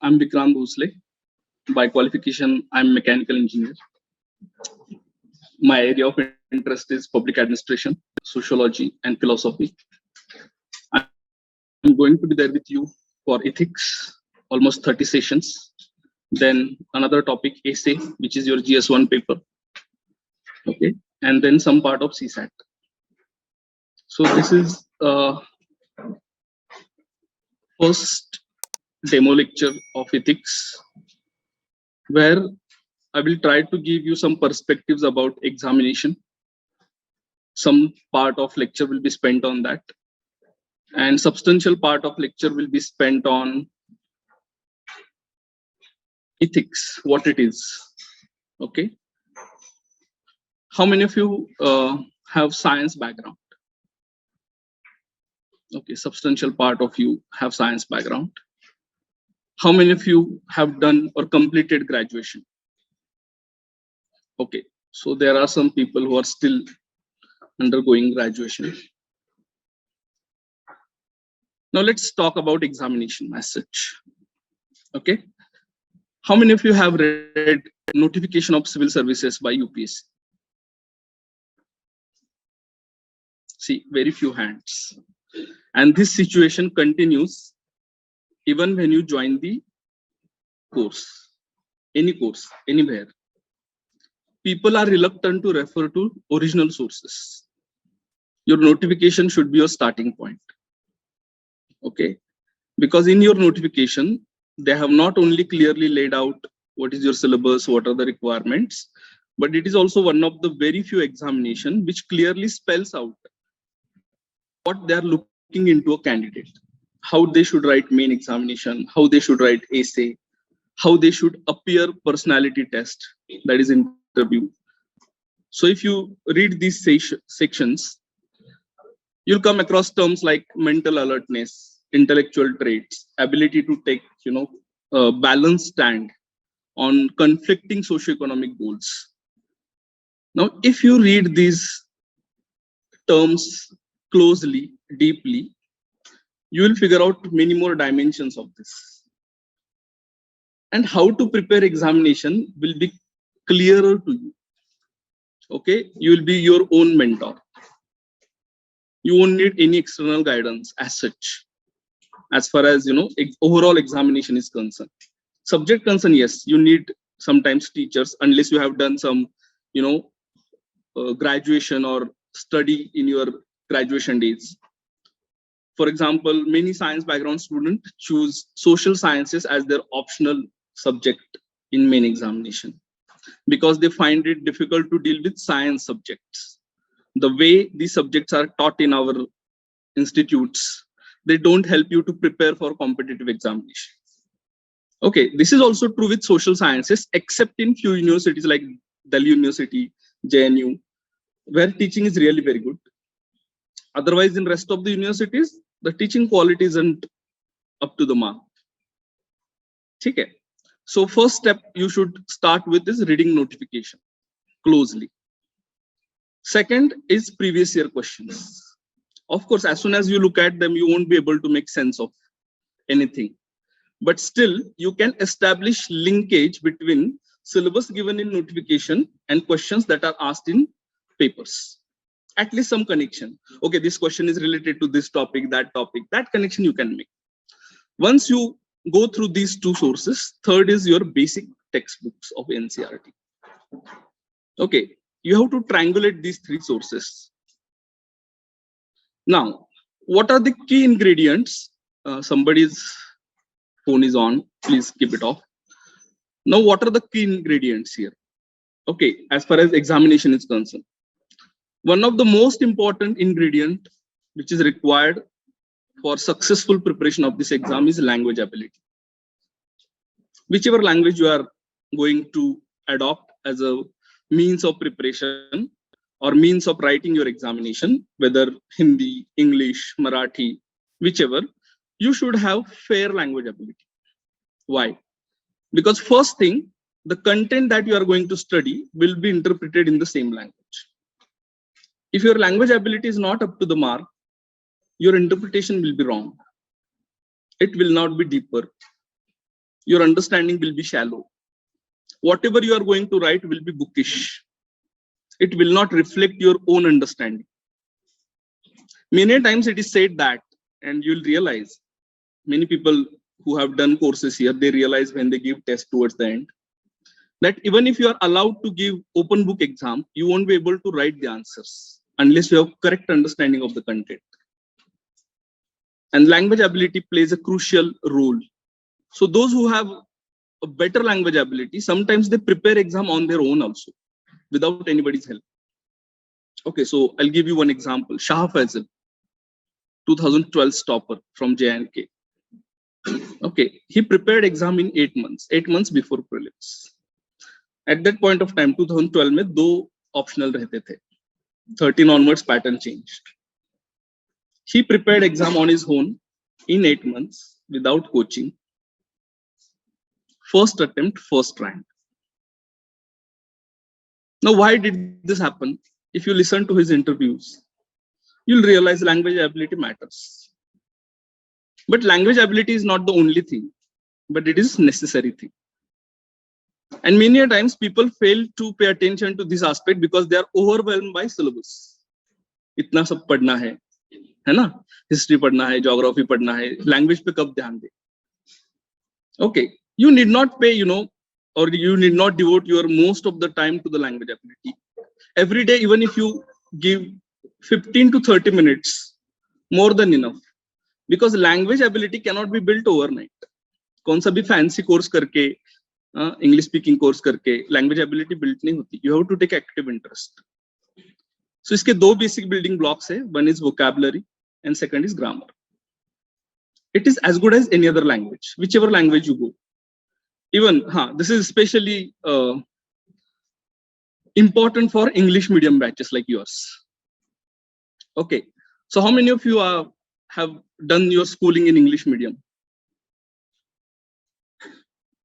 I'm Vikrant Bhosale. By qualification, I'm a mechanical engineer. My area of interest is public administration, sociology, and philosophy. I'm going to be there with you for ethics, almost 30 sessions. Then another topic, essay, which is your GS1 paper. Okay, and then some part of CSAT. So this is first demo lecture of ethics, where I will try to give you some perspectives about examination. Some part of lecture will be spent on that, and substantial part of lecture will be spent on ethics, what it is. Okay. How many of you have science background? Okay, substantial part of you have science background. How many of you have done or completed graduation? Okay, so there are some people who are still undergoing graduation. Now let's talk about examination as such. Okay, how many of you have read notification of civil services by UPSC? See, very few hands. And this situation continues even when you join the course, any course, anywhere. People are reluctant to refer to original sources. Your notification should be your starting point. Okay, because in your notification, they have not only clearly laid out what is your syllabus, what are the requirements, but it is also one of the very few examination which clearly spells out what they are looking into a candidate, how they should write main examination, how they should write essay, how they should appear personality test, that is interview. So if you read these sections, you'll come across terms like mental alertness, intellectual traits, ability to take, a balanced stand on conflicting socioeconomic goals. Now, if you read these terms closely, deeply, you will figure out many more dimensions of this. And how to prepare examination will be clearer to you. Okay, you will be your own mentor. You won't need any external guidance as such, as far as overall examination is concerned. Subject concern, yes, you need sometimes teachers, unless you have done some graduation or study in your graduation days. For example, many science background students choose social sciences as their optional subject in main examination because they find it difficult to deal with science subjects. The way these subjects are taught in our institutes, they don't help you to prepare for competitive examination. Okay, this is also true with social sciences, except in few universities like Delhi University, JNU, where teaching is really very good. Otherwise, in rest of the universities, the teaching quality isn't up to the mark. Okay. So first step you should start with is reading notification closely. Second is previous year questions. Of course, as soon as you look at them, you won't be able to make sense of anything. But still, you can establish linkage between syllabus given in notification and questions that are asked in papers. At least some connection. Okay, this question is related to this topic, that connection you can make. Once you go through these two sources, third is your basic textbooks of NCERT. Okay, you have to triangulate these three sources. Now, what are the key ingredients? Somebody's phone is on, please keep it off. Now, what are the key ingredients here? Okay, as far as examination is concerned, one of the most important ingredient which is required for successful preparation of this exam is language ability. Whichever language you are going to adopt as a means of preparation or means of writing your examination, whether Hindi, English, Marathi, whichever, you should have fair language ability. Why? Because first thing, the content that you are going to study will be interpreted in the same language. If your language ability is not up to the mark, your interpretation will be wrong. It will not be deeper. Your understanding will be shallow. Whatever you are going to write will be bookish. It will not reflect your own understanding. Many times it is said that, and you'll realize, many people who have done courses here, they realize when they give tests towards the end, that even if you are allowed to give open book exam, you won't be able to write the answers unless you have correct understanding of the content. And language ability plays a crucial role. So those who have a better language ability, sometimes they prepare exam on their own also, without anybody's help. Okay, so I'll give you one example. Shah Faisal, 2012 topper from J&K. Okay, he prepared exam in 8 months before prelims. At that point of time, 2012 में 2 optional रहते थे. 13 onwards pattern changed. He prepared exam on his own in 8 months without coaching. First attempt, first rank. Now, why did this happen? If you listen to his interviews, you'll realize language ability matters. But language ability is not the only thing, but it is necessary thing. And many times people fail to pay attention to this aspect because they are overwhelmed by syllabus. इतना सब पढ़ना है ना? History पढ़ना है, geography पढ़ना है, language पे कब ध्यान दे? Okay, you need not pay, or you need not devote your most of the time to the language ability. Every day, even if you give 15 to 30 minutes, more than enough. Because language ability cannot be built overnight. कौन सा भी fancy course करके, English speaking course करके, language ability built नहीं होती. You have to take active interest. So इसके 2 basic building blocks है. One is vocabulary and second is grammar. It is as good as any other language, whichever language you go. Even, this is especially important for English medium batches like yours. Okay, so how many of you have done your schooling in English medium?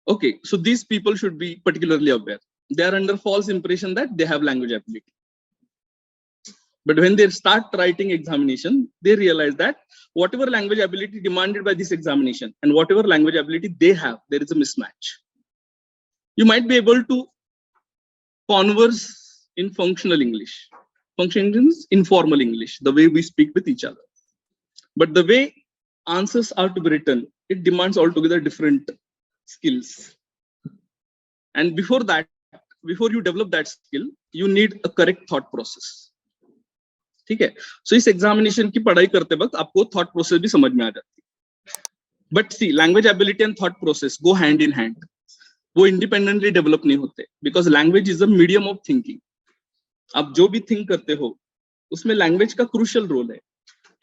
Okay, so these people should be particularly aware. They are under false impression that they have language ability. But when they start writing examination, they realize that whatever language ability demanded by this examination and whatever language ability they have, there is a mismatch. You might be able to converse in functional English. Functional means informal English, the way we speak with each other. But the way answers are to be written, it demands altogether different skills. And before that, before you develop that skill, you need a correct thought process. ठीक है? So इस examination की पढ़ाई करते वक्त आपको thought process भी समझ में आ जाती है. But see, language ability and thought process go hand in hand. वो independently develop नहीं होते. Because language is a medium of thinking. आप जो भी think करते हो, उसमें language का crucial role है.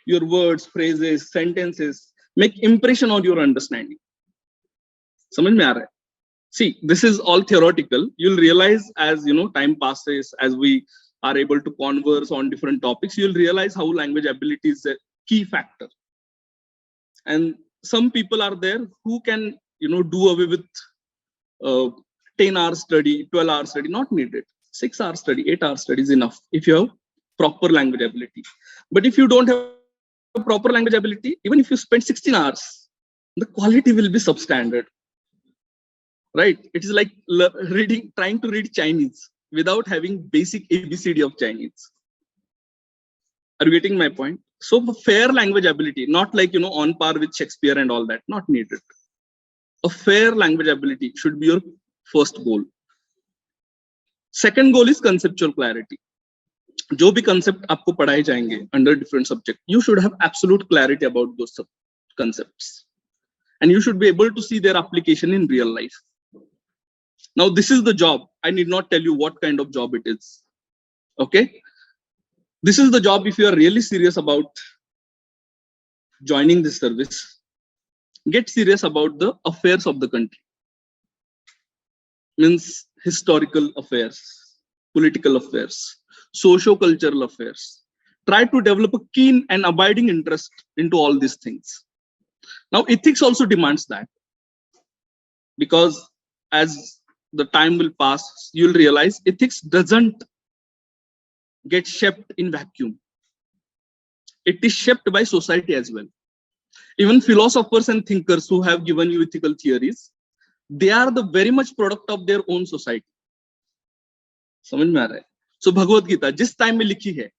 Your words, phrases, sentences make impression on your understanding. समझ में आ रहा है? See, this is all theoretical. You'll realize as time passes, as we are able to converse on different topics, you'll realize how language ability is a key factor. And some people are there who can, do away with 10 hours study, 12 hours study, not needed. 6 hours study, 8 hours study is enough if you have proper language ability. But if you don't have proper language ability, even if you spend 16 hours, the quality will be substandard. Right? It is like trying to read Chinese without having basic ABCD of Chinese. Are you getting my point? So fair language ability, not like, on par with Shakespeare and all that, not needed. A fair language ability should be your first goal. Second goal is conceptual clarity. जो भी concept आपको पढ़ाए जाएंगे under different subject, you should have absolute clarity about those concepts. And you should be able to see their application in real life. Now, this is the job. I need not tell you what kind of job it is. Okay? This is the job if you are really serious about joining this service. Get serious about the affairs of the country. Means historical affairs, political affairs, socio-cultural affairs. Try to develop a keen and abiding interest into all these things. Now, ethics also demands that. Because as the time will pass, you'll realize ethics doesn't get shaped in vacuum. It is shaped by society as well. Even philosophers and thinkers who have given you ethical theories, they are the very much product of their own society. समझ में आ रहा है? So Bhagavad Gita जिस time में लिखी है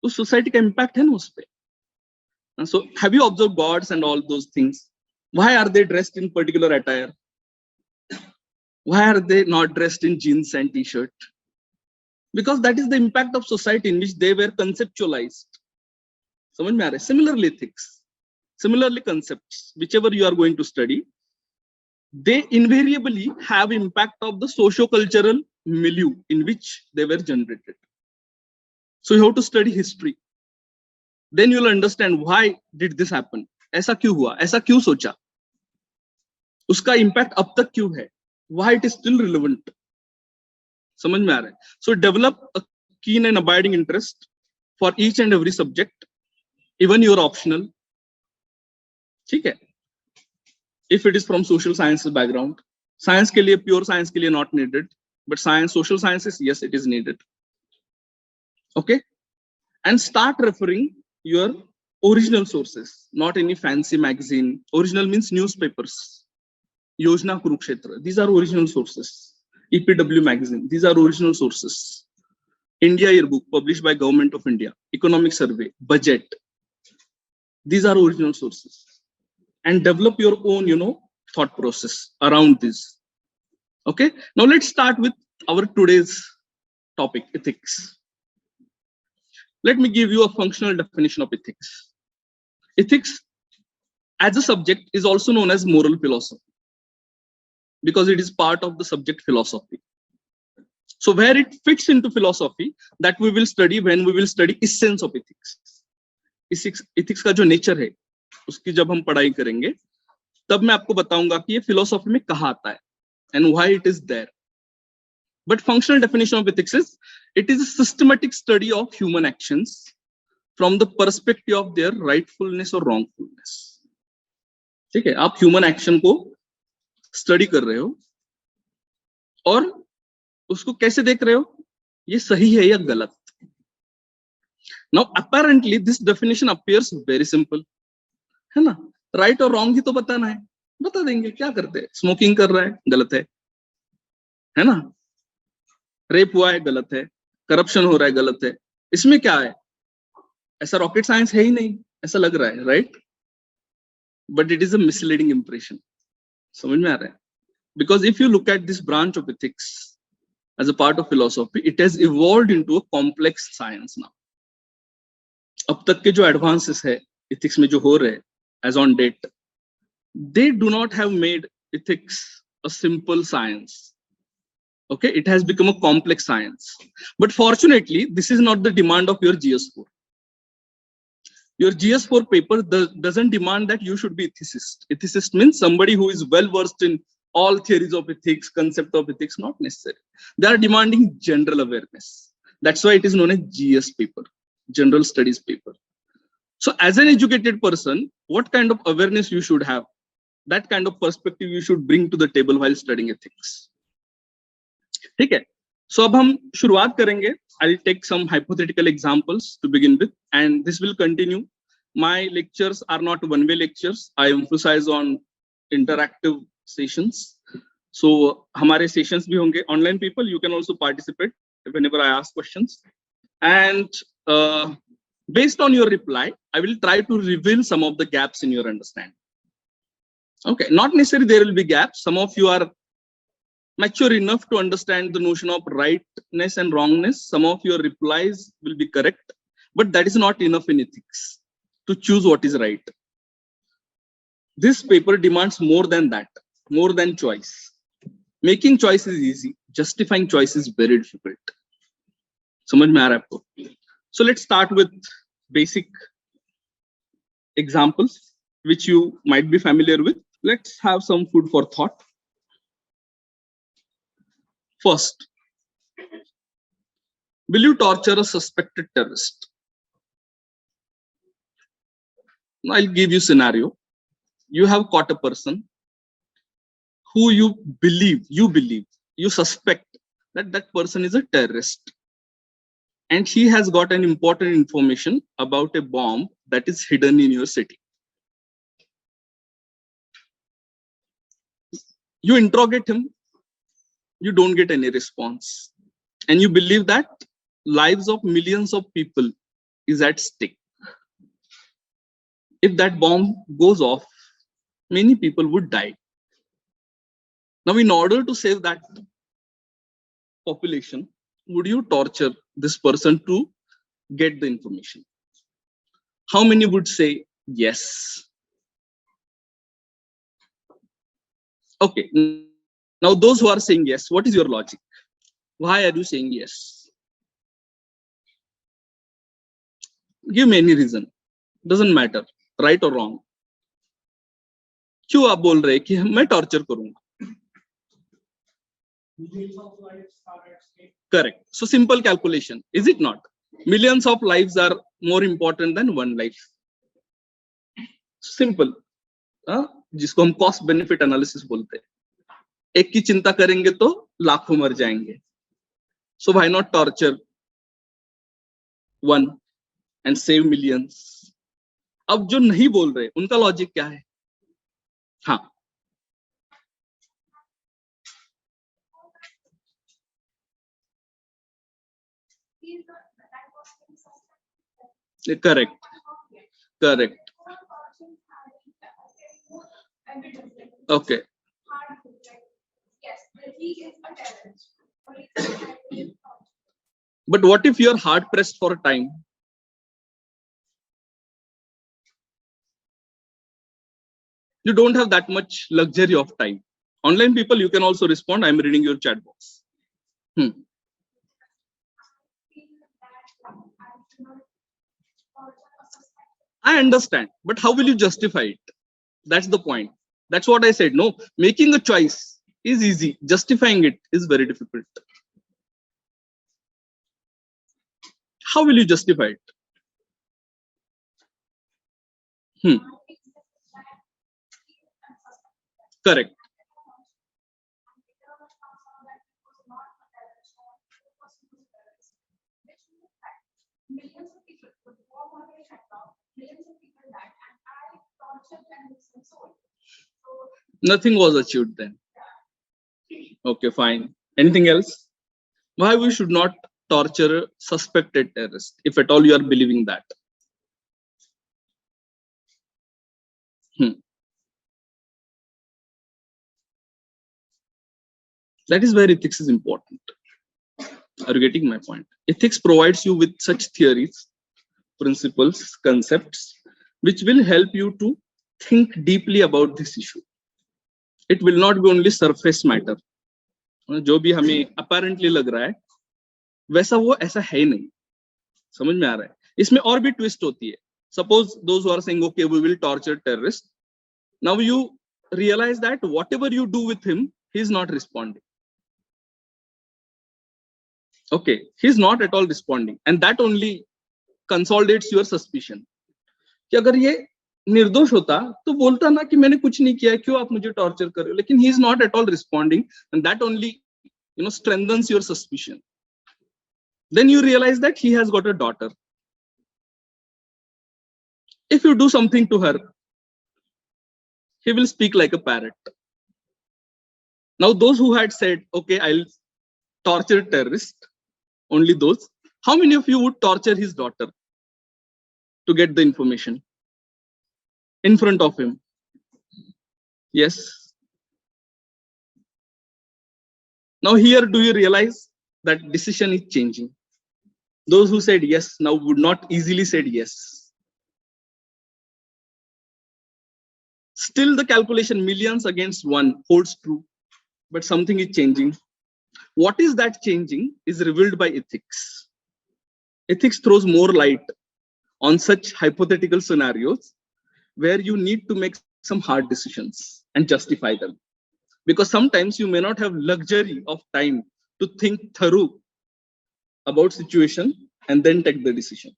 उस सोसाइटी का इम्पैक्ट है ना उस पे. So have you observed gods and all those things? Why are they dressed in particular attire? Why are they not dressed in jeans and t-shirt? Because that is the impact of society in which they were conceptualized. समझ में आ रहा है? Similarly ethics, similarly concepts, whichever you are going to study, they invariably have impact of the socio-cultural milieu in which they were generated. So you have to study history. Then you will understand why did this happen. ऐसा क्यों हुआ? ऐसा क्यों सोचा? उसका impact अब तक क्यों है? Why it is still relevant? समझ में आ रहा है? So develop a keen and abiding interest for each and every subject, even your optional. ठीक है? If it is from social sciences background, science के लिए pure science के लिए not needed, but science, social sciences, yes, it is needed. Okay? And start referring your original sources, not any fancy magazine. Original means newspapers. Yojana Kurukshetra, these are original sources. EPW magazine, these are original sources. India Yearbook, published by Government of India. Economic Survey, budget. These are original sources. And develop your own, thought process around this. Okay, now let's start with our today's topic, ethics. Let me give you a functional definition of ethics. Ethics as a subject is also known as moral philosophy because it is part of the subject philosophy. So where it fits into philosophy, that we will study when we will study essence of ethics. Ethics का जो nature है, उसकी जब हम पढ़ाई करेंगे, तब मैं आपको बताऊंगा कि ये philosophy में कहाँ आता है and why it is there. But functional definition of ethics is, it is a systematic study of human actions from the perspective of their rightfulness or wrongfulness. ठीक है, आप human action को study कर रहे हो और उसको कैसे देख रहे हो, ये सही है या गलत. Now apparently this definition appears very simple, है ना? Right और wrong ही तो बताना है, बता देंगे. क्या करते हैं? Smoking कर रहा है, गलत है ना? रेप हुआ है, गलत है. करप्शन हो रहा है, गलत है. इसमें क्या है? ऐसा रॉकेट साइंस है ही नहीं, ऐसा लग रहा है, right? But it is a misleading impression. समझ में आ रहा है? Because if you look at this branch of ethics as a part of philosophy, it has evolved into a complex science now. अब तक के जो advances है ethics में जो हो रहे हैं as on date, they do not have made ethics a simple science. Okay, it has become a complex science. But fortunately, this is not the demand of your GS4. Your GS4 paper doesn't demand that you should be ethicist. Ethicist means somebody who is well versed in all theories of ethics, concept of ethics, not necessary. They are demanding general awareness. That's why it is known as GS paper, general studies paper. So as an educated person, what kind of awareness you should have, that kind of perspective you should bring to the table while studying ethics. ठीक है? So अब हम शुरुआत करेंगे. I'll take some hypothetical examples to begin with, and this will continue. My lectures are not one-way lectures. I emphasize on interactive sessions. So हमारे sessions भी होंगे. Online people, you can also participate whenever I ask questions. And based on your reply, I will try to reveal some of the gaps in your understanding. Okay, not necessarily there will be gaps. Some of you are mature enough to understand the notion of rightness and wrongness. Some of your replies will be correct, but that is not enough in ethics to choose what is right. This paper demands more than that, more than choice. Making choice is easy, justifying choice is very difficult. समझ में आ रहा है आपको? So let's start with basic examples which you might be familiar with. Let's have some food for thought. First, will you torture a suspected terrorist? Now I'll give you a scenario. You have caught a person who you suspect that that person is a terrorist. And he has got an important information about a bomb that is hidden in your city. You interrogate him, you don't get any response. And you believe that lives of millions of people is at stake. If that bomb goes off, many people would die. Now, in order to save that population, would you torture this person to get the information? How many would say yes? Okay, now those who are saying yes, what is your logic? Why are you saying yes? Give me any reason. Doesn't matter, right or wrong. क्यों आप बोल रहे कि मैं torture करूंगा? Correct. So simple calculation, is it not? Millions of lives are more important than one life. Simple. जिसको हम cost benefit analysis बोलते हैं. एक की चिंता करेंगे तो लाखों मर जाएंगे. So why not torture one and save millions? अब जो नहीं बोल रहे उनका लॉजिक क्या है? हाँ, correct, correct. Okay. But what if you are hard pressed for time? You don't have that much luxury of time. Online people, you can also respond. I'm reading your chat box. I understand, but how will you justify it? That's the point. That's what I said. No, making a choice is easy. Justifying it is very difficult. How will you justify it? Correct. Nothing was achieved then. Okay, fine. Anything else? Why we should not torture a suspected terrorist, if at all you are believing that? That is where ethics is important. Are you getting my point? Ethics provides you with such theories, principles, concepts, which will help you to think deeply about this issue. It will not be only surface matter. जो भी हमें apparently लग रहा है, वैसा वो ऐसा है नहीं. समझ में आ रहा है? इसमें और भी twist होती है. Suppose those who are saying, okay, we will torture terrorists. Now you realize that whatever you do with him, he is not responding. Okay, he's not at all responding, and that only consolidates your suspicion. कि अगर ये निर्दोष होता तो बोलता ना कि मैंने कुछ नहीं किया है, क्यों आप मुझे टॉर्चर कर रहे हो? लेकिन he is not at all responding, and that only strengthens your suspicion. Then you realize that he has got a daughter. If you do something to her, he will speak like a parrot. Now those who had said, okay, I'll torture terrorist, only those, how many of you would torture his daughter to get the information in front of him? Yes. Now here, do you realize that decision is changing? Those who said yes now would not easily said yes. Still the calculation millions against one holds true, but something is changing. What is that changing is revealed by ethics. Ethics throws more light on such hypothetical scenarios where you need to make some hard decisions and justify them. Because sometimes you may not have luxury of time to think through about situation and then take the decision.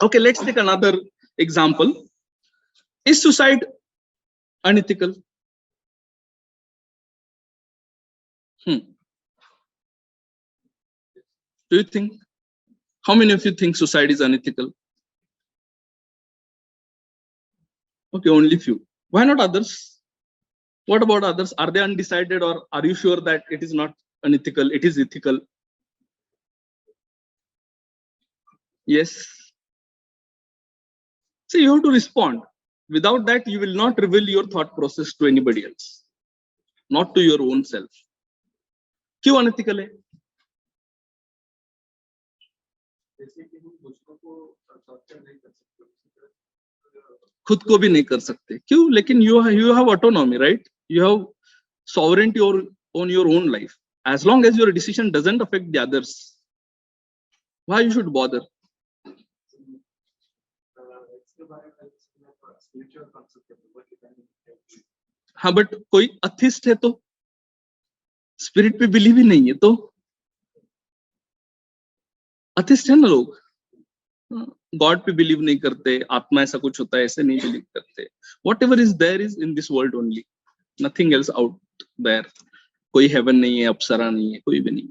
Okay, let's take another example. Is suicide unethical? Do you think? How many of you think suicide is unethical? Okay, only few. Why not others? What about others? Are they undecided, or are you sure that it is not unethical? It is ethical. Yes. So you have to respond. Without that, you will not reveal your thought process to anybody else, not to your own self. क्यों unethical है? खुद को भी नहीं कर सकते. क्यों? लेकिन you have autonomy, right? You have sovereignty on your own life. As long as your decision doesn't affect the others, why you should bother? हाँ, बट कोई अथिस्ट है तो स्पिरिट पे बिलीव ही नहीं है, तो अथिस्ट है ना लोग, गॉड पे बिलीव नहीं करते, आत्मा ऐसा कुछ होता है ऐसे नहीं बिलीव करते. Whatever is there is in this world only, nothing else out there. कोई हेवन नहीं है, अप्सरा नहीं है, कोई भी नहीं.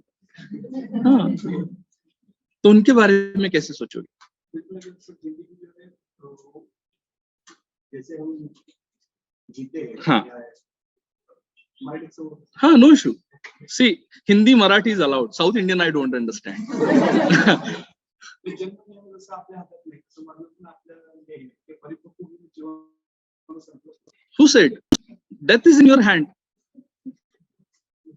हाँ, तो उनके बारे में कैसे सोचोगे? हाँ हाँ, no issue. See, Hindi Marathi is allowed, south Indian I don't understand. Who said? Death is in your hand.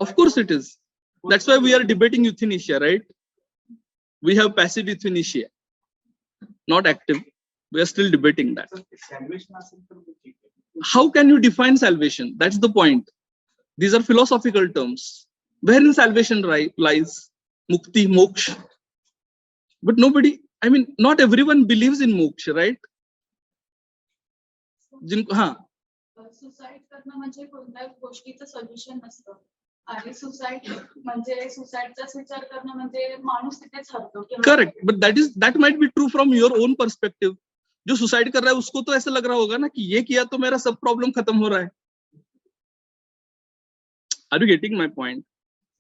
Of course it is. That's why we are debating euthanasia, right? We have passive euthanasia, not active. We are still debating that. How can you define salvation? That's the point. These are philosophical terms. Wherein salvation lies? Mukti, moksha. But nobody, I mean, not everyone believes in moksha, right? हाँ. Suicide करणं म्हणजे कोणत्याही गोष्टीचं solution नसतं. आणि suicide म्हणजे सुसाइडचाच विचार करणं म्हणजे माणूस तिथेच हरतो. Correct, but that might be true from your own perspective. जो सुसाइड कर रहा है उसको तो ऐसा लग रहा होगा ना कि ये किया तो मेरा सब प्रॉब्लम खत्म हो रहा है. Are you getting my point?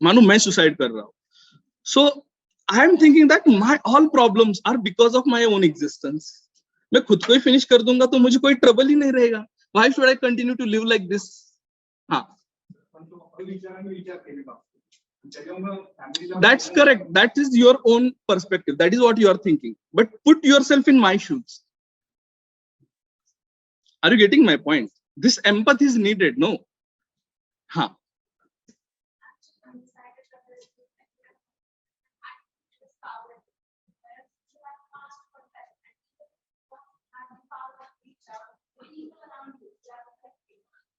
मानो मैं सुसाइड कर रहा हूँ. So I am thinking that my all problems are because of my own existence. मैं खुद को ही फिनिश कर दूंगा तो मुझे कोई ट्रबल ही नहीं रहेगा. Why should I continue to live like this? हाँ. That's correct. That is your own perspective. That is what you are thinking. But put yourself in my shoes. Are you getting my point? This empathy is needed, no? Huh.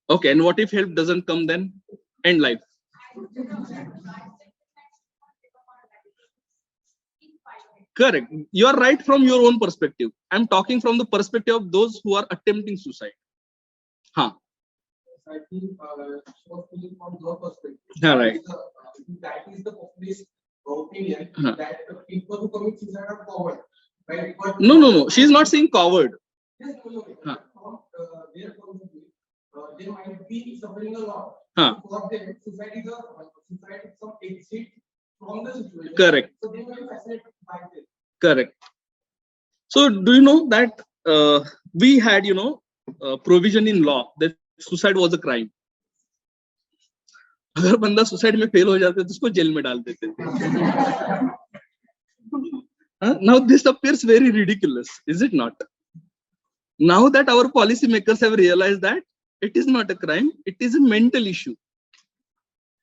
Okay, and what if help doesn't come then? End life. Correct. You are right from your own perspective. I'm talking from the perspective of those who are attempting suicide. Huh. I think from your perspective. Yeah, right. That is the populist opinion that people who commit suicide are coward. Right? But no. She is not saying coward. Yes, Huh. They might be suffering a lot. Huh. For them, suicide is some exit from the situation. Correct. So they will be fascinated by this. Correct. So do you know that we had, provision in law that suicide was a crime. अगर बंदा suicide में fail हो जाता है तो उसको jail में डाल देते थे. Now this appears very ridiculous, is it not? Now that our policy makers have realized that it is not a crime, it is a mental issue,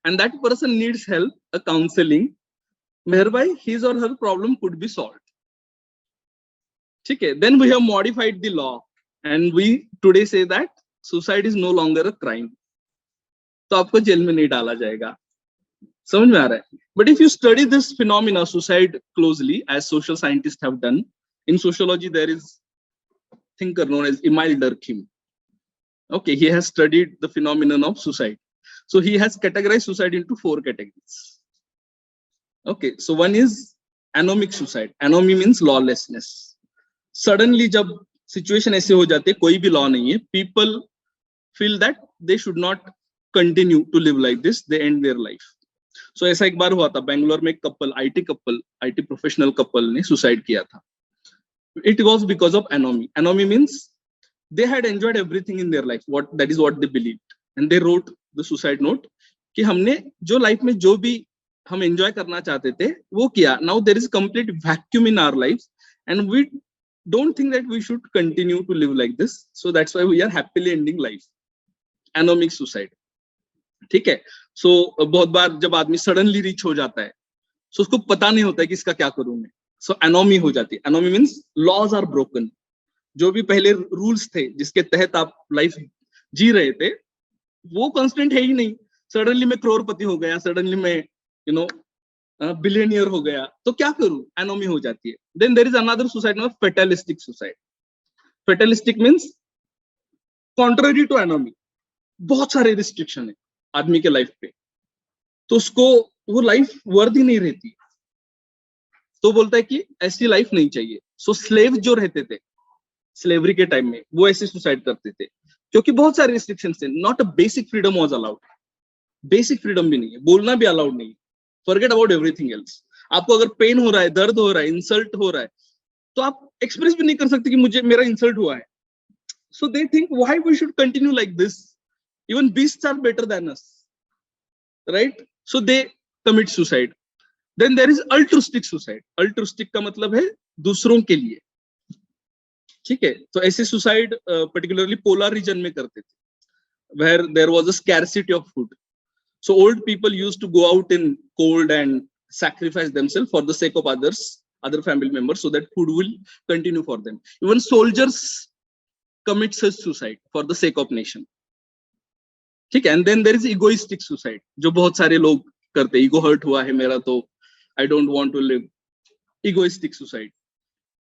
and that person needs help, a counseling, whereby his or her problem could be solved. Okay, then we have modified the law and we today say that suicide is no longer a crime. तो आपको jail में नहीं डाला जाएगा. समझ में आ रहा है? But if you study this phenomena, suicide, closely, as social scientists have done, in sociology there is a thinker known as Emile Durkheim. Okay, he has studied the phenomenon of suicide. So he has categorized suicide into 4 categories. Okay, so one is anomic suicide. Anomy means lawlessness. Suddenly जब situation ऐसे हो जाते, कोई भी law नहीं है, people feel that they should not continue to live like this, they end their life. So ऐसा एक बार हुआ था, बेंगलोर में एक कपल, IT प्रोफेशनल कपल ने सुसाइड किया था. It was because of anomy. Anomy means they had enjoyed everything in their life. That is what they believed. And they wrote the suicide note कि हमने जो लाइफ में जो भी हम एंजॉय करना चाहते थे वो किया. Now there is complete vacuum in our life and we don't think that we should continue to live like this, so that's why we are happily ending life. Anomic suicide. ठीक है. सो बहुत बार जब आदमी सडनली रिच हो जाता है सो उसको पता नहीं होता है कि इसका क्या करूं मैं. सो एनोमी हो जाती है. Anomie means laws are broken. जो भी पहले रूल्स थे जिसके तहत आप लाइफ जी रहे थे वो कांस्टेंट है ही नहीं. सडनली मैं करोड़पति हो गया, सडनली मैं यू नो बिलियनियर हो गया, तो क्या करूं. एनोमी हो जाती है. Then there is another suicide now fatalistic suicide. Fatalistic means contrary to anomie. बहुत सारे रिस्ट्रिक्शन है आदमी के लाइफ पे, तो उसको वो लाइफ वर्दी नहीं रहती, तो बोलता है कि ऐसी लाइफ नहीं चाहिए. सो स्लेव जो रहते थे स्लेवरी के टाइम में वो ऐसे सुसाइड करते थे क्योंकि बहुत सारे रिस्ट्रिक्शन थे. Not a basic freedom was allowed. Basic freedom भी नहीं है, बोलना भी अलाउड नहीं है. Forget about everything else. आपको अगर पेन हो रहा है, दर्द हो रहा है, इंसल्ट हो रहा है, तो आप एक्सप्रेस भी नहीं कर सकते कि मुझे मेरा इंसल्ट हुआ है. So they think why we should continue like this. Even beasts are better than us, right? So they commit suicide. Then there is altruistic suicide. Altruistic का मतलब है दूसरों के लिए. ठीक है. तो ऐसे सुसाइड पर्टिकुलरली पोलर रीजन में करते थे, where there was a scarcity of food. So old people used to go out in cold and sacrifice themselves for the sake of others, other family members, so that food will continue for them. Even soldiers commit such suicide for the sake of nation. ठीक है. And then there is egoistic suicide, जो बहुत सारे लोग करते हैं. Ego hurt हुआ है मेरा तो I don't want to live. Egoistic suicide.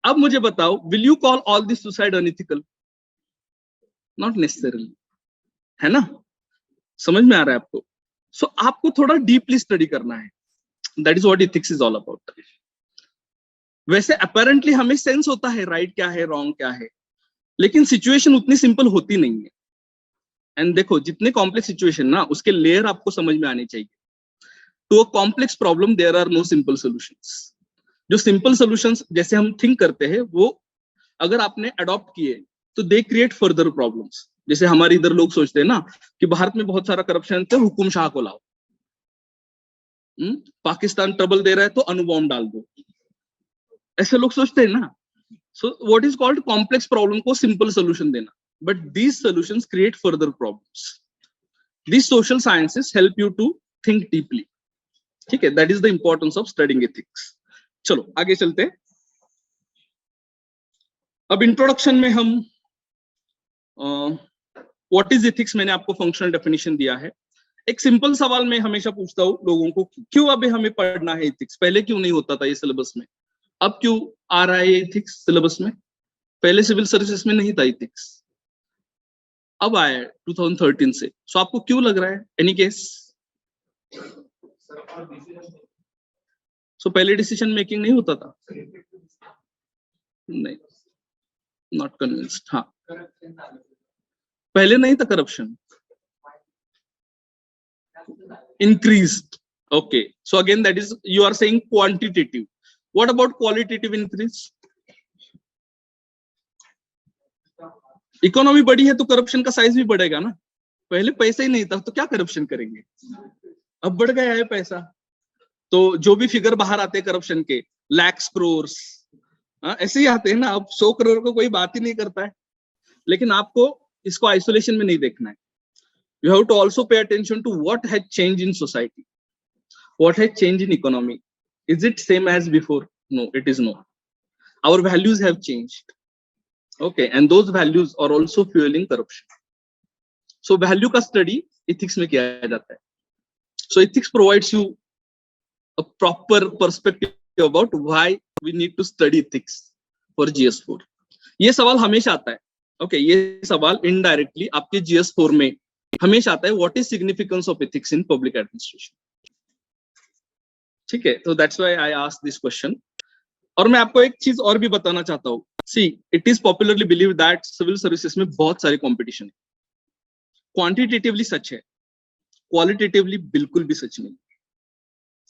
अब मुझे बताओ, will you call all this suicide unethical? Not necessarily, है ना. समझ में आ रहा है आपको. सो आपको थोड़ा डीपली स्टडी करना है. That is what ethics is all about. वैसे अपेरेंटली हमें सेंस होता है राइट क्या है, रॉन्ग क्या है, लेकिन सिचुएशन उतनी सिंपल होती नहीं है. एंड देखो, जितने कॉम्प्लेक्स सिचुएशन ना, उसके लेयर आपको समझ में आने चाहिए. To a complex problem there are no simple solutions. जो सिंपल सॉल्यूशंस जैसे हम थिंक करते हैं वो अगर आपने अडॉप्ट किए तो दे क्रिएट फर्दर प्रॉब्लम्स. जैसे हमारे इधर लोग सोचते हैं ना कि भारत में बहुत सारा करप्शन है तो हुकुम शाह को लाओ. पाकिस्तान ट्रबल दे रहा है तो अणुबॉम्ब डाल दो. ऐसे लोग सोचते हैं ना. So what is called complex problem को सिंपल सॉल्यूशन देना. But these solutions create further problems. These social sciences help you to think deeply. ठीक है. That is the importance of studying ethics. चलो आगे चलते हैं. अब इंट्रोडक्शन में हम व्हाट इज एथिक्स, मैंने आपको फंक्शनल डेफिनेशन दिया है. एक सिंपल सवाल मैं हमेशा पूछता हूँ लोगों को, क्यों अभी हमें पढ़ना है एथिक्स? पहले क्यों नहीं होता था ये सिलेबस में, अब क्यों आ रहा है एथिक्स सिलेबस में? पहले सिविल सर्विसेज में नहीं था एथिक्स, अब आया है 2013 से. सो आपको क्यों लग रहा है? Any case? सो पहले डिसीजन मेकिंग नहीं होता था? नहीं, नॉट कन्विंस्ड. हाँ, पहले नहीं था corruption, increased. Okay, so again that is, you are saying quantitative. What about qualitative increase? Economy बढ़ी है तो करप्शन का साइज भी बढ़ेगा ना. पहले पैसा ही नहीं था तो क्या करप्शन करेंगे? अब बढ़ गया है पैसा, तो जो भी फिगर बाहर आते हैं करप्शन के, lakhs crores, ऐसे ही आते हैं ना. अब 100 करोड़ को कोई बात ही नहीं करता है. लेकिन आपको इसको आइसोलेशन में नहीं देखना है. You have to also pay attention to what has changed in society, what has changed in economy. Is it same as before? No, it is not. Our values have changed. Okay, and those values are also fueling corruption. So value का study ethics में किया जाता है. So ethics provides you a proper perspective about why we need to study ethics for GS4. ये सवाल हमेशा आता है. Okay, ये सवाल indirectly आपके GS4 में हमेशा आता है. What is significance of ethics in public administration? ठीक है. तो that's why I asked this question. और मैं आपको एक चीज और भी बताना चाहता हूँ. See, it is popularly believe that civil services में बहुत सारे कंपटीशन है. क्वांटिटेटिवली सच है, क्वालिटेटिवली बिल्कुल भी सच नहीं.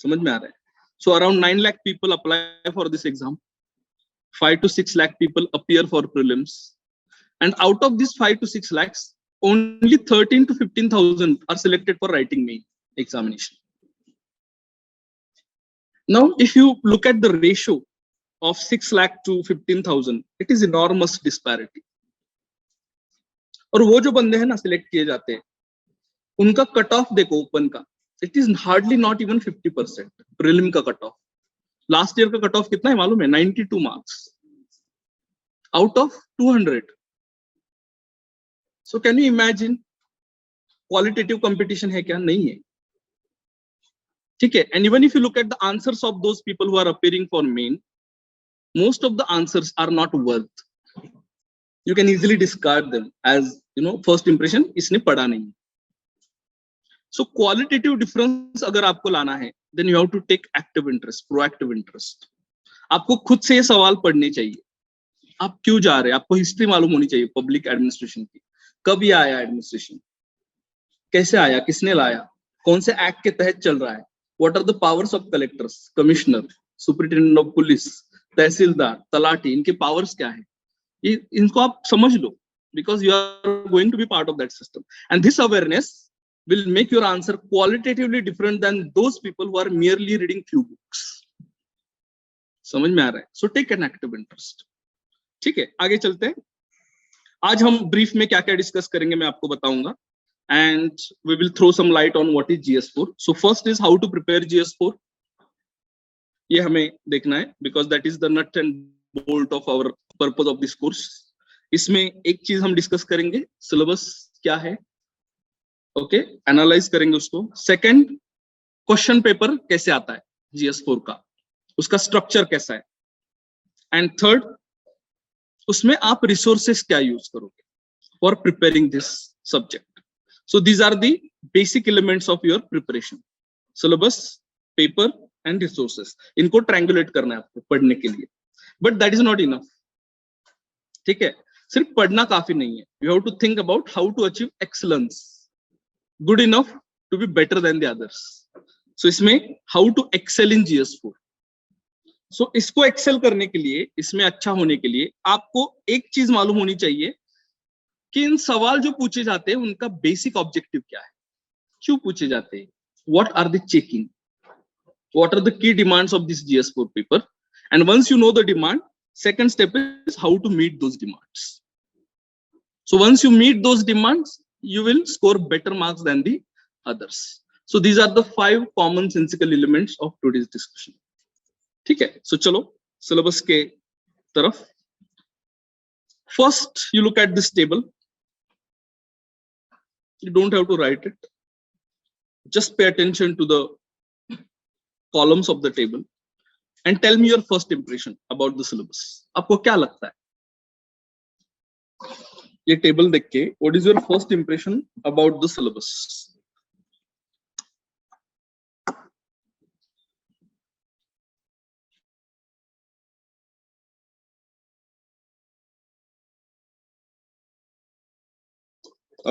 समझ में आ रहा है? So around 9 lakh people apply for this exam. 5 to 6 lakh people appear for prelims, and out of these 5 to 6 lakhs only 13 to 15,000 are selected for writing main examination. Now, if you look at the ratio of 6 lakh to 15,000, it is enormous disparity. और वो जो बंदे हैं ना select किए जाते हैं, उनका कट ऑफ देखो ओपन का, it is hardly not even 50%. Prelim का कट ऑफ, लास्ट ईयर का कट ऑफ कितना है मालूम है? 92 marks out of 200. So can you imagine qualitative competition है क्या? नहीं है, ठीक है. And even if you look at the answers of those people who are appearing for main, most of the answers are not worth. You can easily discard them as, you know, first impression इसने पढ़ा नहीं. So qualitative difference अगर आपको लाना है, then you have to take active interest, proactive interest. आपको खुद से ये सवाल पढ़ने चाहिए, आप क्यों जा रहे हैं, आपको हिस्ट्री मालूम होनी चाहिए पब्लिक एडमिनिस्ट्रेशन की, कब ये आया एडमिनिस्ट्रेशन, कैसे आया, किसने लाया, कौन से एक्ट के तहत चल रहा है, what are the powers of collectors, commissioner, superintendent of police, तहसीलदार, तलाटी, इनके पावर्स क्या है, ये इनको आप समझ लो, because you are going to be part of that system, and this awareness will make your answer qualitatively different than those people who are merely reading few books. समझ में आ रहा है? So take an active interest. ठीक है, आगे चलते हैं. आज हम ब्रीफ में क्या क्या डिस्कस करेंगे मैं आपको बताऊंगा, and we will throw some light on what is GS4. So first is how to prepare GS4. ये हमें देखना है, because that is the nut and bolt of our purpose of this course. इसमें एक चीज हम डिस्कस करेंगे, syllabus क्या है, ओके, एनालाइज करेंगे उसको. सेकंड, क्वेश्चन पेपर कैसे आता है GS4 का, उसका स्ट्रक्चर कैसा है. एंड थर्ड, उसमें आप रिसोर्सेस क्या यूज करोगे for preparing this subject. So these are the basic elements of your preparation, syllabus, paper and resources. इनको ट्रायंगुलेट करना है आपको पढ़ने के लिए, but that is not enough. ठीक है, सिर्फ पढ़ना काफी नहीं है. You have to think about how to achieve excellence, good enough to be better than the others. So इसमें how to excel in GS4. So इसको एक्सेल करने के लिए, इसमें अच्छा होने के लिए आपको एक चीज मालूम होनी चाहिए कि इन सवाल जो पूछे जाते हैं उनका बेसिक ऑब्जेक्टिव क्या है, क्यों पूछे जाते हैं, what are the checking, what are the key demands of this GS4 paper. And once you know the demand, second step is how to meet those demands. So once you meet those demands, you will score better marks than the others. So these are the 5 common sensical elements of today's discussion. ठीक है, so चलो syllabus के तरफ. First, you look at this table. You don't have to write it. Just pay attention to the columns of the table and tell me your first impression about the syllabus. आपको क्या लगता है ये table देख के, what is your first impression about the syllabus?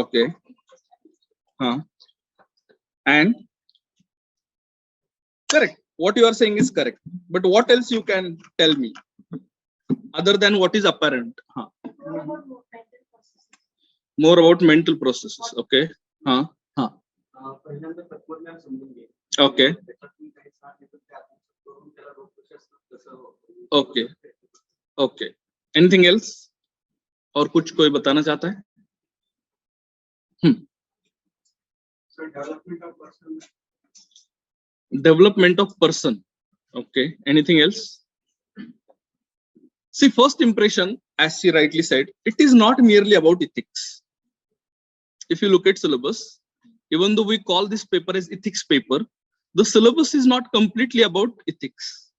Okay, हाँ, and correct, what you are saying is correct, but what else you can tell me other than what is apparent? More about mental processes. Okay, okay, okay, okay. Anything else? और कुछ कोई बताना चाहता है? Development of person. Okay, anything else? See, first impression, as she rightly said, it is not merely about ethics. If you look at syllabus, even though we call this paper as ethics paper, the syllabus is not completely about ethics.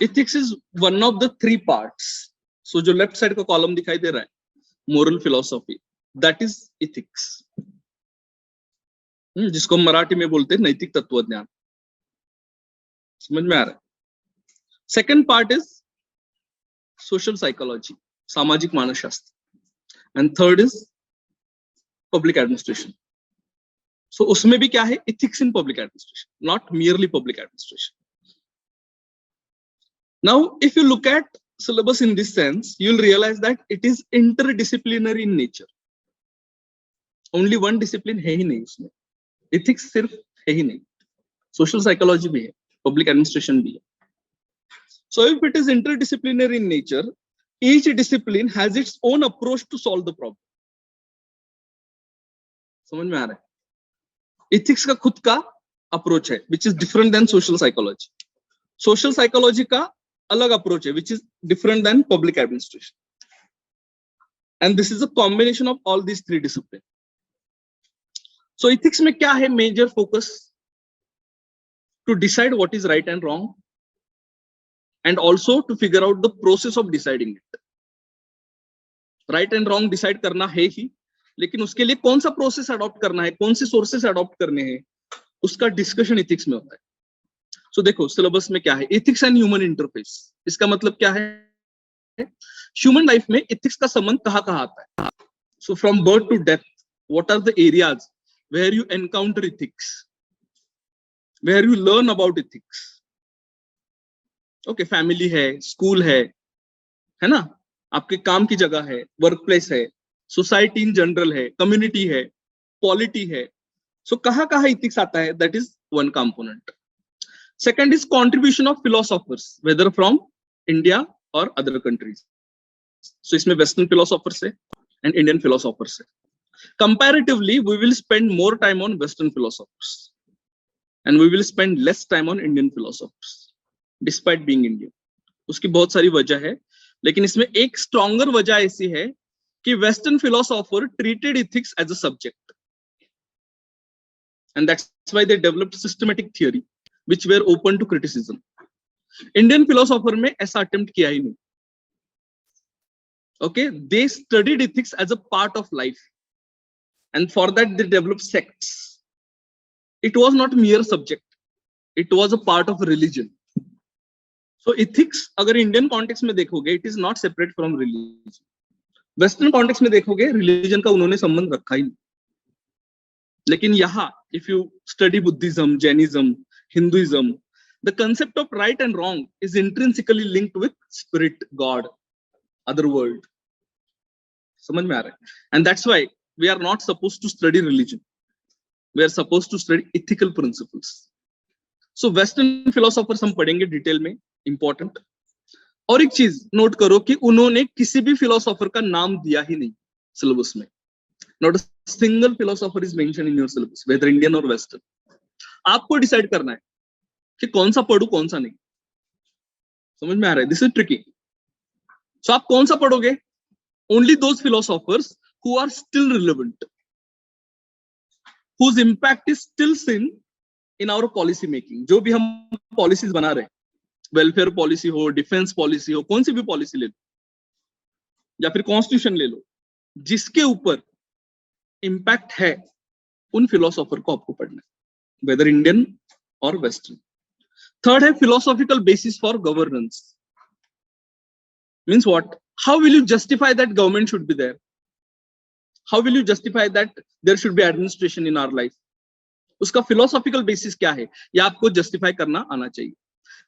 Ethics is one of the 3 parts. So जो left side का column दिखाई दे रहा है, moral philosophy, that is ethics. जिसको हम मराठी में बोलते हैं नैतिक तत्वज्ञान. समझ में आ रहा है? Second part is social psychology, सामाजिक मानसशास्त्र, and third is public administration. So उसमें भी क्या है, ethics in public administration, not merely public administration. Now if you look at syllabus in this sense, you will realize that it is interdisciplinary in nature. Only one discipline है ही नहीं उसमें, ethics सिर्फ है ही नहीं, सोशल साइकोलॉजी भी है, public administration भी है. So if it is interdisciplinary in nature, each discipline has its own approach to solve the problem. समझ में आ रहा है? इथिक्स का खुद का अप्रोच है which is different than social psychology. Social psychology का अलग अप्रोच है which is different than public administration. And this is a combination of all these three disciplines. So ethics में क्या है major focus? To decide what is right and wrong, and also to figure out the process of deciding it. Right and wrong decide करना है ही, लेकिन उसके लिए कौन सा प्रोसेस अडॉप्ट करना है, कौन से सोर्सेस अडॉप्ट करने हैं, उसका डिस्कशन इथिक्स में होता है. सो देखो सिलेबस में क्या है, इथिक्स एंड ह्यूमन इंटरफेस. इसका मतलब क्या है, ह्यूमन लाइफ में इथिक्स का संबंध कहाँ कहाँ आता है. So from birth to death, what are the areas where you encounter ethics, where you learn about ethics. Okay, family है, स्कूल है ना, आपके काम की जगह है, वर्क प्लेस है, सोसाइटी इन जनरल है, कम्युनिटी है, पॉलिटी है. सो कहाँ कहाँ इथिक्स आता है, that is one component. Second is contribution of philosophers whether from India और अदर कंट्रीज. सो इसमें वेस्टर्न फिलोसोफर्स है एंड इंडियन फिलोसोफर्स है. Comparatively we will spend more time on western philosophers and we will spend less time on Indian philosophers despite being Indian. उसकी बहुत सारी वजह है, लेकिन इसमें एक स्ट्रॉन्गर वजह ऐसी है कि western philosopher treated ethics as a subject and that's why they developed systematic theory which were open to criticism. Indian philosopher में ऐसा अटेम्प्ट किया ही नहीं. Okay, they studied ethics as a part of life and for that they developed sects. It was not mere subject, it was a part of religion. So ethics अगर Indian context में देखोगे, it is not separate from religion. Western context में देखोगे, religion का उन्होंने संबंध रखा ही नहीं. लेकिन यहाँ if you study Buddhism, Jainism, Hinduism, the concept of right and wrong is intrinsically linked with spirit, God, other world. समझ में आ रहा है? And that's why we are not supposed to study religion, we are supposed to study ethical principles. So western philosophers हम पढ़ेंगे detail में, important. और एक चीज नोट करो कि उन्होंने किसी भी फिलोसोफर का नाम दिया ही नहीं सिलेबस में. Not a single philosopher is mention in your syllabus, whether Indian और वेस्टर्न. आपको डिसाइड करना है कि कौन सा पढ़ूं कौन सा नहीं. समझ में आ रहा है? This is tricky. सो आप कौन सा पढ़ोगे? Only those philosophers who are still relevant, whose impact is still seen in our policy making. जो भी हम पॉलिसीज बना रहे हैं, वेलफेयर पॉलिसी हो, डिफेंस पॉलिसी हो, कौन सी भी पॉलिसी ले लो या फिर कॉन्स्टिट्यूशन ले लो, जिसके ऊपर इंपैक्ट है उन फिलोसोफर को आपको पढ़ना है, वेदर इंडियन और वेस्टर्न. थर्ड है philosophical basis for governance. Means what? How will you justify that government should be there? How will you justify that there should be administration in our life? उसका philosophical basis क्या है, या आपको justify करना आना चाहिए.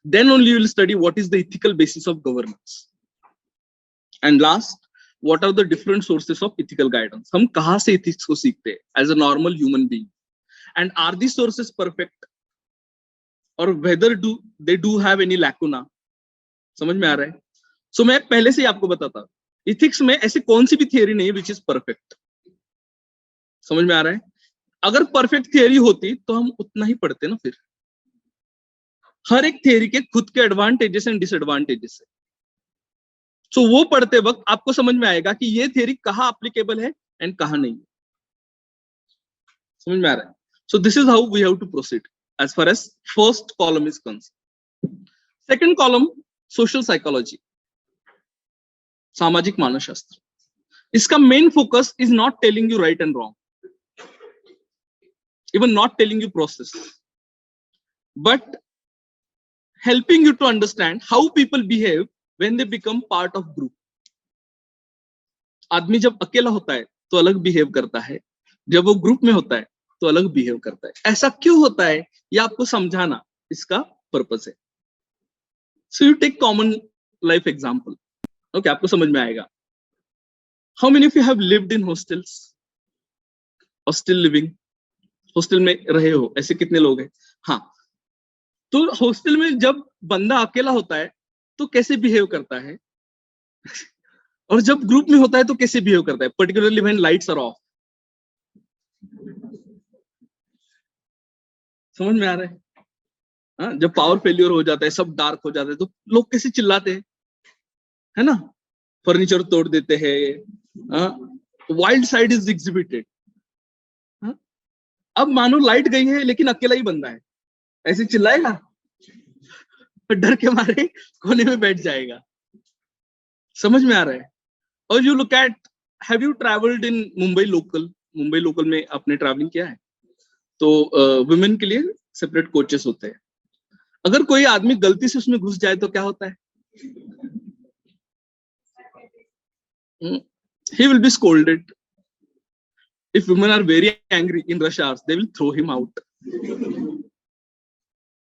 Then only you will study what is the ethical basis of governance. And last, what are the different sources of ethical guidance? हम कहाँ से ethics को सीखते हैं as a normal human being? And are these sources perfect? Or whether they do have any lacuna? समझ में आ रहा है? So मैं पहले से ही आपको बताता, ethics में ऐसी कौन सी भी theory नहीं है which is perfect. समझ में आ रहा है? अगर perfect theory होती तो हम उतना ही पढ़ते ना. फिर हर एक थियरी के खुद के एडवांटेजेस एंड डिसएडवांटेजेस है. सो वो पढ़ते वक्त आपको समझ में आएगा कि ये थियरी कहाँ एप्लीकेबल है एंड कहाँ नहीं. समझ में आ रहा है? So this is how we have to proceed as far as first column is concern. Second column social psychology, सामाजिक मानसशास्त्र. इसका main focus is not telling you right and wrong, even not telling you process, but helping you to understand how people behave when they become part of group. आदमी जब अकेला होता है तो अलग बिहेव करता है, जब वो ग्रुप में होता है तो अलग बिहेव करता है. ऐसा क्यों होता है ये आपको समझाना इसका पर्पस है. So you take common life example. Okay, आपको समझ में आएगा. How many of you have lived in hostels? Hostel living, hostel में रहे हो, ऐसे कितने लोग हैं? हाँ, तो हॉस्टल में जब बंदा अकेला होता है तो कैसे बिहेव करता है, और जब ग्रुप में होता है तो कैसे बिहेव करता है, particularly when lights are off. समझ में आ रहा है? हाँ, जब पावर फेल्योर हो जाता है, सब डार्क हो जाता है, तो लोग कैसे चिल्लाते हैं, है ना? फर्नीचर तोड़ देते हैं, वाइल्ड साइड इज एग्जिबिटेड। अब मानो लाइट गई है लेकिन अकेला ही बंदा है, ऐसे चिल्लाएगा? डर के मारे कोने में बैठ जाएगा। समझ में आ रहा है? और you look eight, have you travelled in Mumbai local? Mumbai local में आपने ट्रैवलिंग किया है? तो वुमेन के लिए सेपरेट कोचेस होते हैं। अगर कोई आदमी गलती से उसमें घुस जाए तो क्या होता है? He will be scolded. If women are very angry in rush hours, they will throw him out.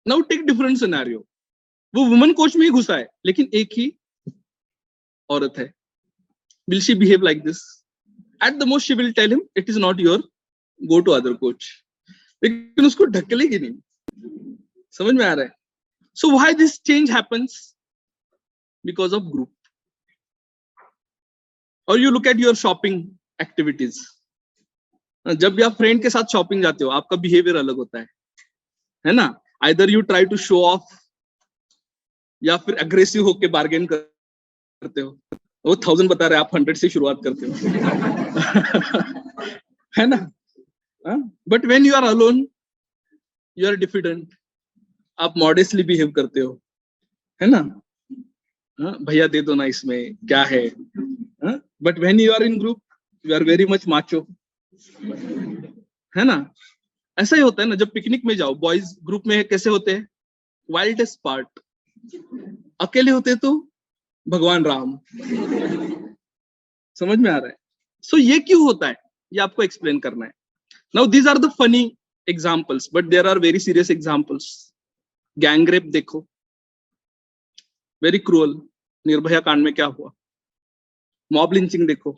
Now take different scenario. वो वुमेन कोच में ही घुसा है लेकिन एक ही औरत है. Will she behave like this? At the most she will tell him, it is not your, go to other coach. लेकिन उसको ढकेलेगी नहीं. समझ में आ रहा है? So why this change happens? Because of group. Or you look at your shopping activities. जब भी आप फ्रेंड के साथ शॉपिंग जाते हो आपका बिहेवियर अलग होता है ना? Either you try to show off या फिर अग्रेसिव होके बार्गेन करते हो. वो 1000 बता रहे, आप 100 से शुरुआत करते हो. है ना? But when you are alone you are diffident, आप मॉडेस्टली बिहेव करते हो, है ना? भैया दे दो ना, इसमें क्या है? But when you are in group you are very much macho, है ना? ऐसा ही होता है ना, जब पिकनिक में जाओ, बॉयज ग्रुप में कैसे होते हैं? Wildest part. अकेले होते तो भगवान राम. समझ में आ रहा है? सो ये क्यों होता है, ये आपको एक्सप्लेन करना है. Now these are the funny examples, but there are very serious examples. Gang rape देखो, वेरी क्रूअल. निर्भया कांड में क्या हुआ? मॉब लिंचिंग देखो,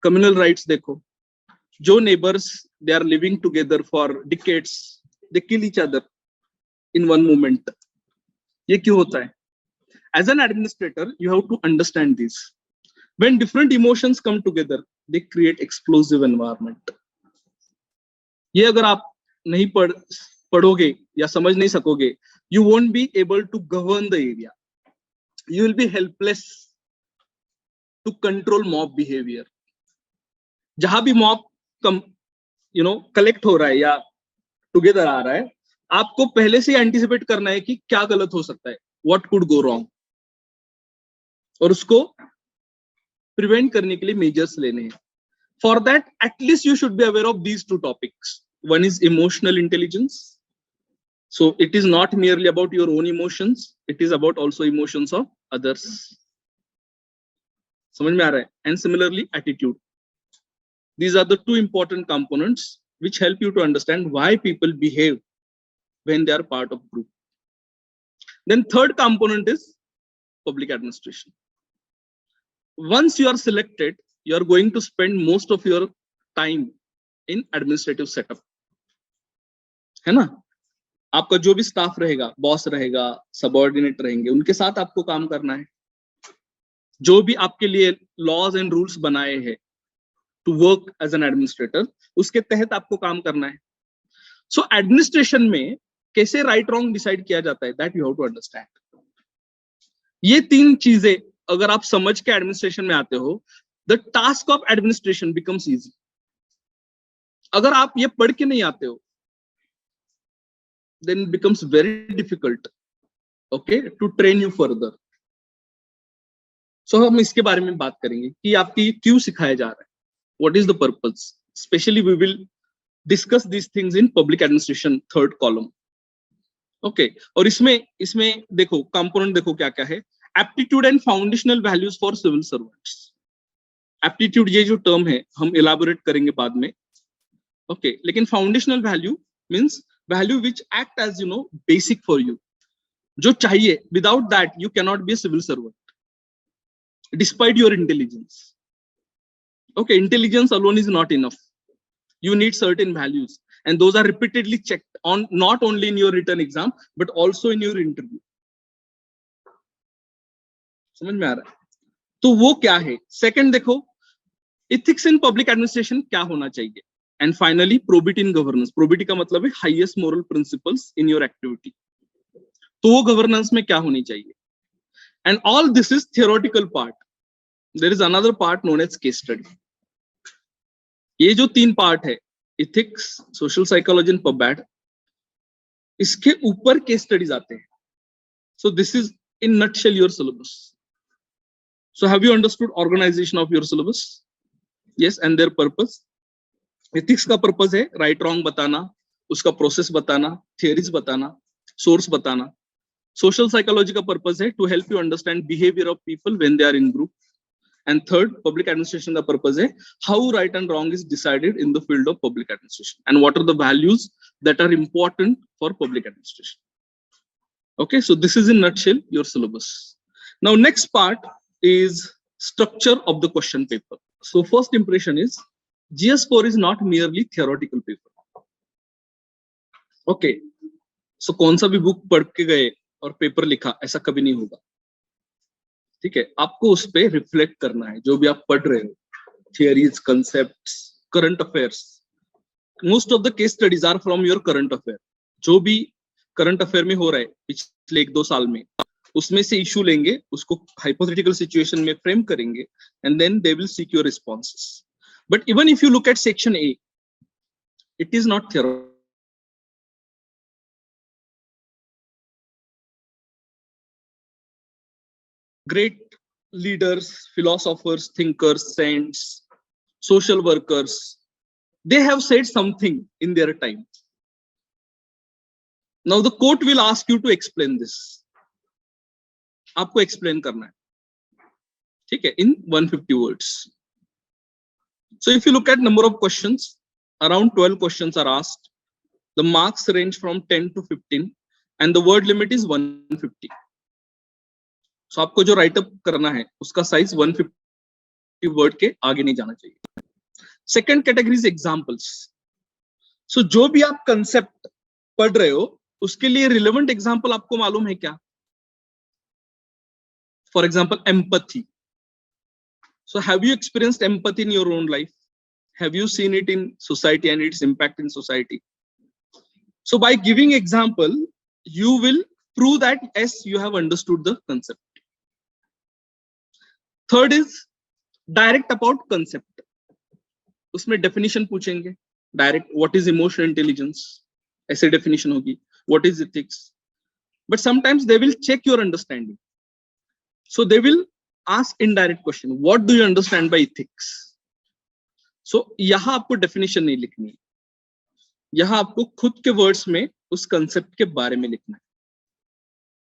कम्युनल राइट्स देखो. जो neighbours they are living together for decades, they kill each other in one moment. ये क्यों होता है? As an administrator, you have to understand this. When different emotions come together, they create explosive environment. ये अगर आप नहीं पढ़ोगे या समझ नहीं सकोगे, you won't be able to govern the area. You will be helpless to control mob behavior. जहां भी mob कलेक्ट हो रहा है या टुगेदर आ रहा है, आपको पहले से एंटिसिपेट करना है कि क्या गलत हो सकता है, what could go wrong, और उसको प्रिवेंट करने के लिए मेजर्स लेने हैं. For that at least you should be aware of these two topics. One is emotional intelligence. So it is not merely about your own emotions, it is about also emotions of others. समझ में आ रहा है? And similarly attitude. These are the two important components which help you to understand why people behave when they are part of group. Then third component is public administration. Once you are selected, you are going to spend most of your time in administrative setup, है ना? आपका जो भी staff रहेगा, boss रहेगा, subordinate रहेंगे, उनके साथ आपको काम करना है. जो भी आपके लिए लॉज एंड रूल्स बनाए हैं to work as an administrator, उसके तहत आपको काम करना है. सो एडमिनिस्ट्रेशन में कैसे राइट रॉन्ग डिसाइड किया जाता है, that you have to understand. ये तीन चीजें अगर आप समझ के एडमिनिस्ट्रेशन में आते हो, the task of administration becomes easy. अगर आप ये पढ़ के नहीं आते हो, then it becomes very difficult, okay, to train you further. So हम इसके बारे में बात करेंगे कि आपकी क्यों सिखाया जा रहा है, what is the purpose. Especially we will discuss these things in public administration, third column. Okay, और इसमें देखो कंपोनेंट देखो क्या क्या है. Aptitude and foundational values for civil servants. Aptitude ये जो टर्म है हम इलाबोरेट करेंगे बाद में, ओके. लेकिन foundational value means value which act as basic for you, जो चाहिए. Without that you can not be a civil servant despite your intelligence. Okay, intelligence alone is not enough. You need certain values, and those are repeatedly checked on, not only in your written exam but also in your interview. समझ में आ रहा है? तो वो क्या है? Second देखो, इथिक्स इन पब्लिक एडमिनिस्ट्रेशन क्या होना चाहिए. And finally probity in governance. Probity का मतलब है highest moral principles in your activity. तो वो गवर्नेंस में क्या होनी चाहिए. And all this is theoretical part. There is another part known as case study. ये जो 3 पार्ट है, इथिक्स, सोशल साइकोलॉजी एंड पब, इसके ऊपर केस स्टडीज आते हैं. So this is in nutshell your syllabus. So have you understood organization of your syllabus? Yes, and their purpose. Ethics का purpose है right wrong बताना, उसका process बताना, theories बताना, source बताना. Social psychology का purpose है to help you understand behavior of people when they are in group. And third, public administration का purpose है how right and wrong is decided in the field of public administration and what are the values that are important for public administration. Okay, so this is in nutshell your syllabus. Now next part is structure of the question paper. So first impression is GS4 is not merely theoretical paper. Okay, so कौन सा भी book पढ़ के गए और paper लिखा, ऐसा कभी नहीं होगा. ठीक है, आपको उस पे रिफ्लेक्ट करना है जो भी आप पढ़ रहे हो, theories, concepts, current affairs. Most of the case studies are from your current affair. जो भी करंट अफेयर में हो रहा है पिछले 1-2 साल में, उसमें से इशू लेंगे, उसको हाइपोथेटिकल सिचुएशन में फ्रेम करेंगे, and then they will seek your responses. But even if you look at section A, it is not theoretical. Great leaders, philosophers, thinkers, saints, social workers, they have said something in their time. Now the court will ask you to explain this. आपको explain करना है, ठीक है, in 150 words. So if you look at number of questions, around 12 questions are asked. The marks range from 10 to 15 and the word limit is 150. So आपको जो right up करना है उसका साइज 150 वर्ड के आगे नहीं जाना चाहिए. Second category is examples. So जो भी आप कंसेप्ट पढ़ रहे हो उसके लिए रिलेवेंट एग्जांपल आपको मालूम है क्या? For example empathy. So have you experienced empathy in your own life? Have you seen it in society and its impact in society? So by giving example you will prove that yes, you have understood the concept. Third is direct about concept. उसमें definition पूछेंगे. Direct, what is emotional intelligence? ऐसे definition होगी. What is ethics? But sometimes they will check your understanding. So they will ask indirect question. What do you understand by ethics? So यहाँ आपको definition नहीं लिखनी है. यहाँ आपको खुद के words में उस concept के बारे में लिखना है.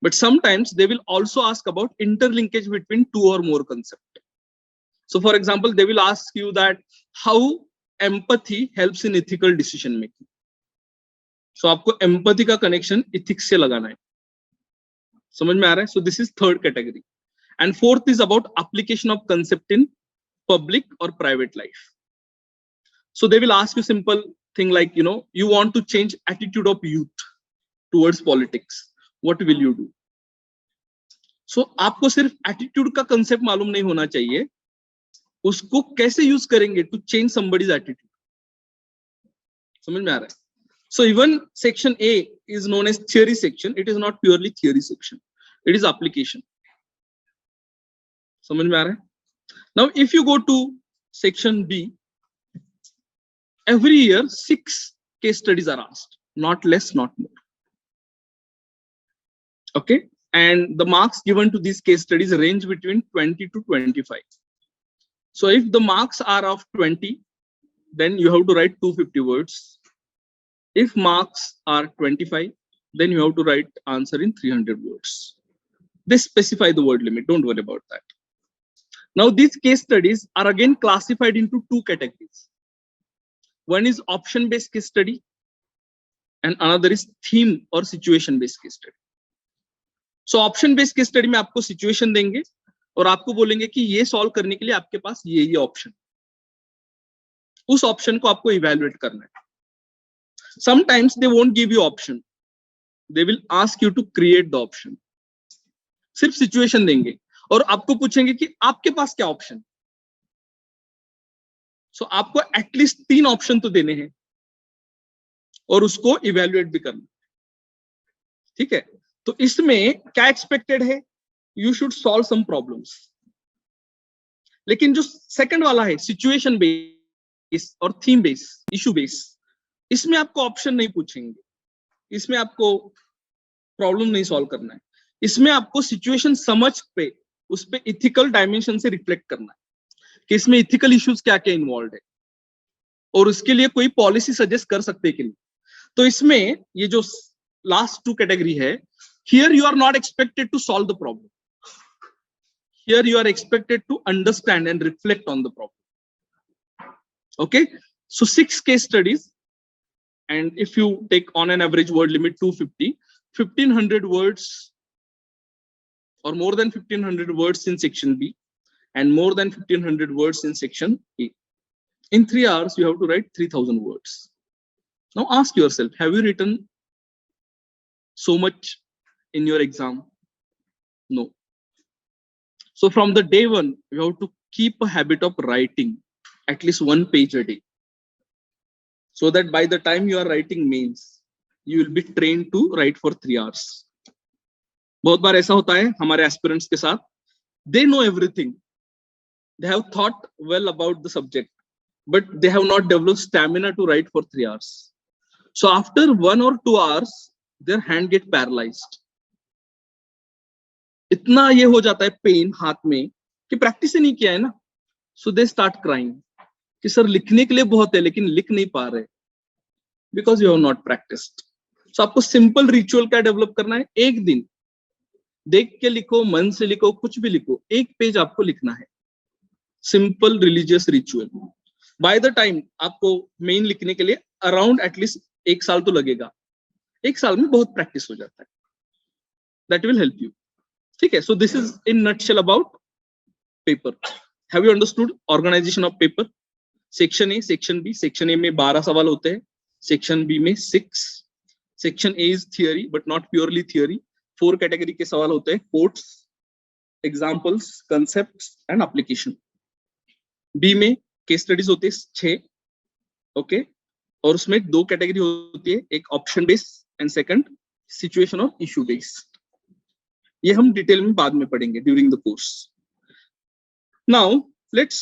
But sometimes they will also ask about interlinkage between 2 or more concepts. So for example, they will ask you that how empathy helps in ethical decision making. So आपको empathy का connection ethics से लगाना है. समझ में आ रहा है? So this is third category. And fourth is about application of concept in public or private life. So they will ask you simple thing like, you want to change attitude of youth towards politics. What will you do? So आपको सिर्फ attitude का concept मालूम नहीं होना चाहिए, उसको कैसे use करेंगे to change somebody's attitude. समझ में आ रहा है? So even section A is known as theory section. It is not purely theory section. It is application. समझ में आ रहा है? Now if you go to section B, every year 6 case studies are asked, not less, not more. Okay, and the marks given to these case studies range between 20 to 25. So if the marks are of 20, then you have to write 250 words. If marks are 25, then you have to write answer in 300 words. They specify the word limit, don't worry about that. Now these case studies are again classified into 2 categories. One is option based case study and another is theme or situation based case study. So option based case study में आपको situation देंगे और आपको बोलेंगे कि ये solve करने के लिए आपके पास ये ऑप्शन. उस ऑप्शन को आपको इवेल्युएट करना है. Sometimes they won't give you option, they will ask you to create the option. सिर्फ सिचुएशन देंगे और आपको पूछेंगे कि आपके पास क्या ऑप्शन. सो आपको एटलीस्ट 3 ऑप्शन तो देने हैं और उसको इवेल्युएट भी करना. ठीक है, तो इसमें क्या एक्सपेक्टेड है, you should solve some problems. लेकिन जो सेकंड वाला है सिचुएशन बेस और थीम बेस, इशू बेस, इसमें आपको ऑप्शन नहीं पूछेंगे, इसमें आपको प्रॉब्लम नहीं सॉल्व करना है. इसमें आपको सिचुएशन समझ पे उस पे इथिकल डायमेंशन से रिफ्लेक्ट करना है कि इसमें इथिकल इश्यूज क्या क्या इन्वॉल्व है और उसके लिए कोई पॉलिसी सजेस्ट कर सकते हैं कि नहीं. तो इसमें ये जो लास्ट 2 कैटेगरी है, here you are not expected to solve the problem, here you are expected to understand and reflect on the problem. Okay, so 6 case studies, and if you take on an average word limit 250, 1500 words or more than 1500 words in section B and more than 1500 words in section A. In 3 hours you have to write 3000 words. Now ask yourself, have you written so much in your exam? No. So from the day one you have to keep a habit of writing at least 1 page a day, so that by the time you are writing mains you will be trained to write for 3 hours. बहुत बार ऐसा होता है हमारे aspirants के साथ, they know everything, they have thought well about the subject, but they have not developed stamina to write for 3 hours. So after 1 or 2 hours their hand get paralyzed. इतना ये हो जाता है पेन हाथ में कि प्रैक्टिस ही नहीं किया है ना. So they start crying कि सर लिखने के लिए बहुत है लेकिन लिख नहीं पा रहे, because you have not practiced. So आपको सिंपल रिचुअल क्या डेवलप करना है, एक दिन देख के लिखो, मन से लिखो, कुछ भी लिखो, 1 पेज आपको लिखना है. Simple religious ritual. By the time आपको मेन लिखने के लिए अराउंड एटलीस्ट 1 साल तो लगेगा. 1 साल में बहुत प्रैक्टिस हो जाता है. That will help you. ठीक है, so this is in nutshell about paper. Have you understood organisation of paper? Section A, section B. Section A में 12 सवाल होते हैं, सेक्शन बी में 6. Section A is theory but not purely theory. 4 category के सवाल होते हैं, quotes, examples, concepts and application. B में केस स्टडीज होते हैं 6. ओके, और उसमें 2 कैटेगरी होती है, एक option based and second situation और इशू बेस्ड. ये हम डिटेल में बाद में पढ़ेंगे during the course. Now let's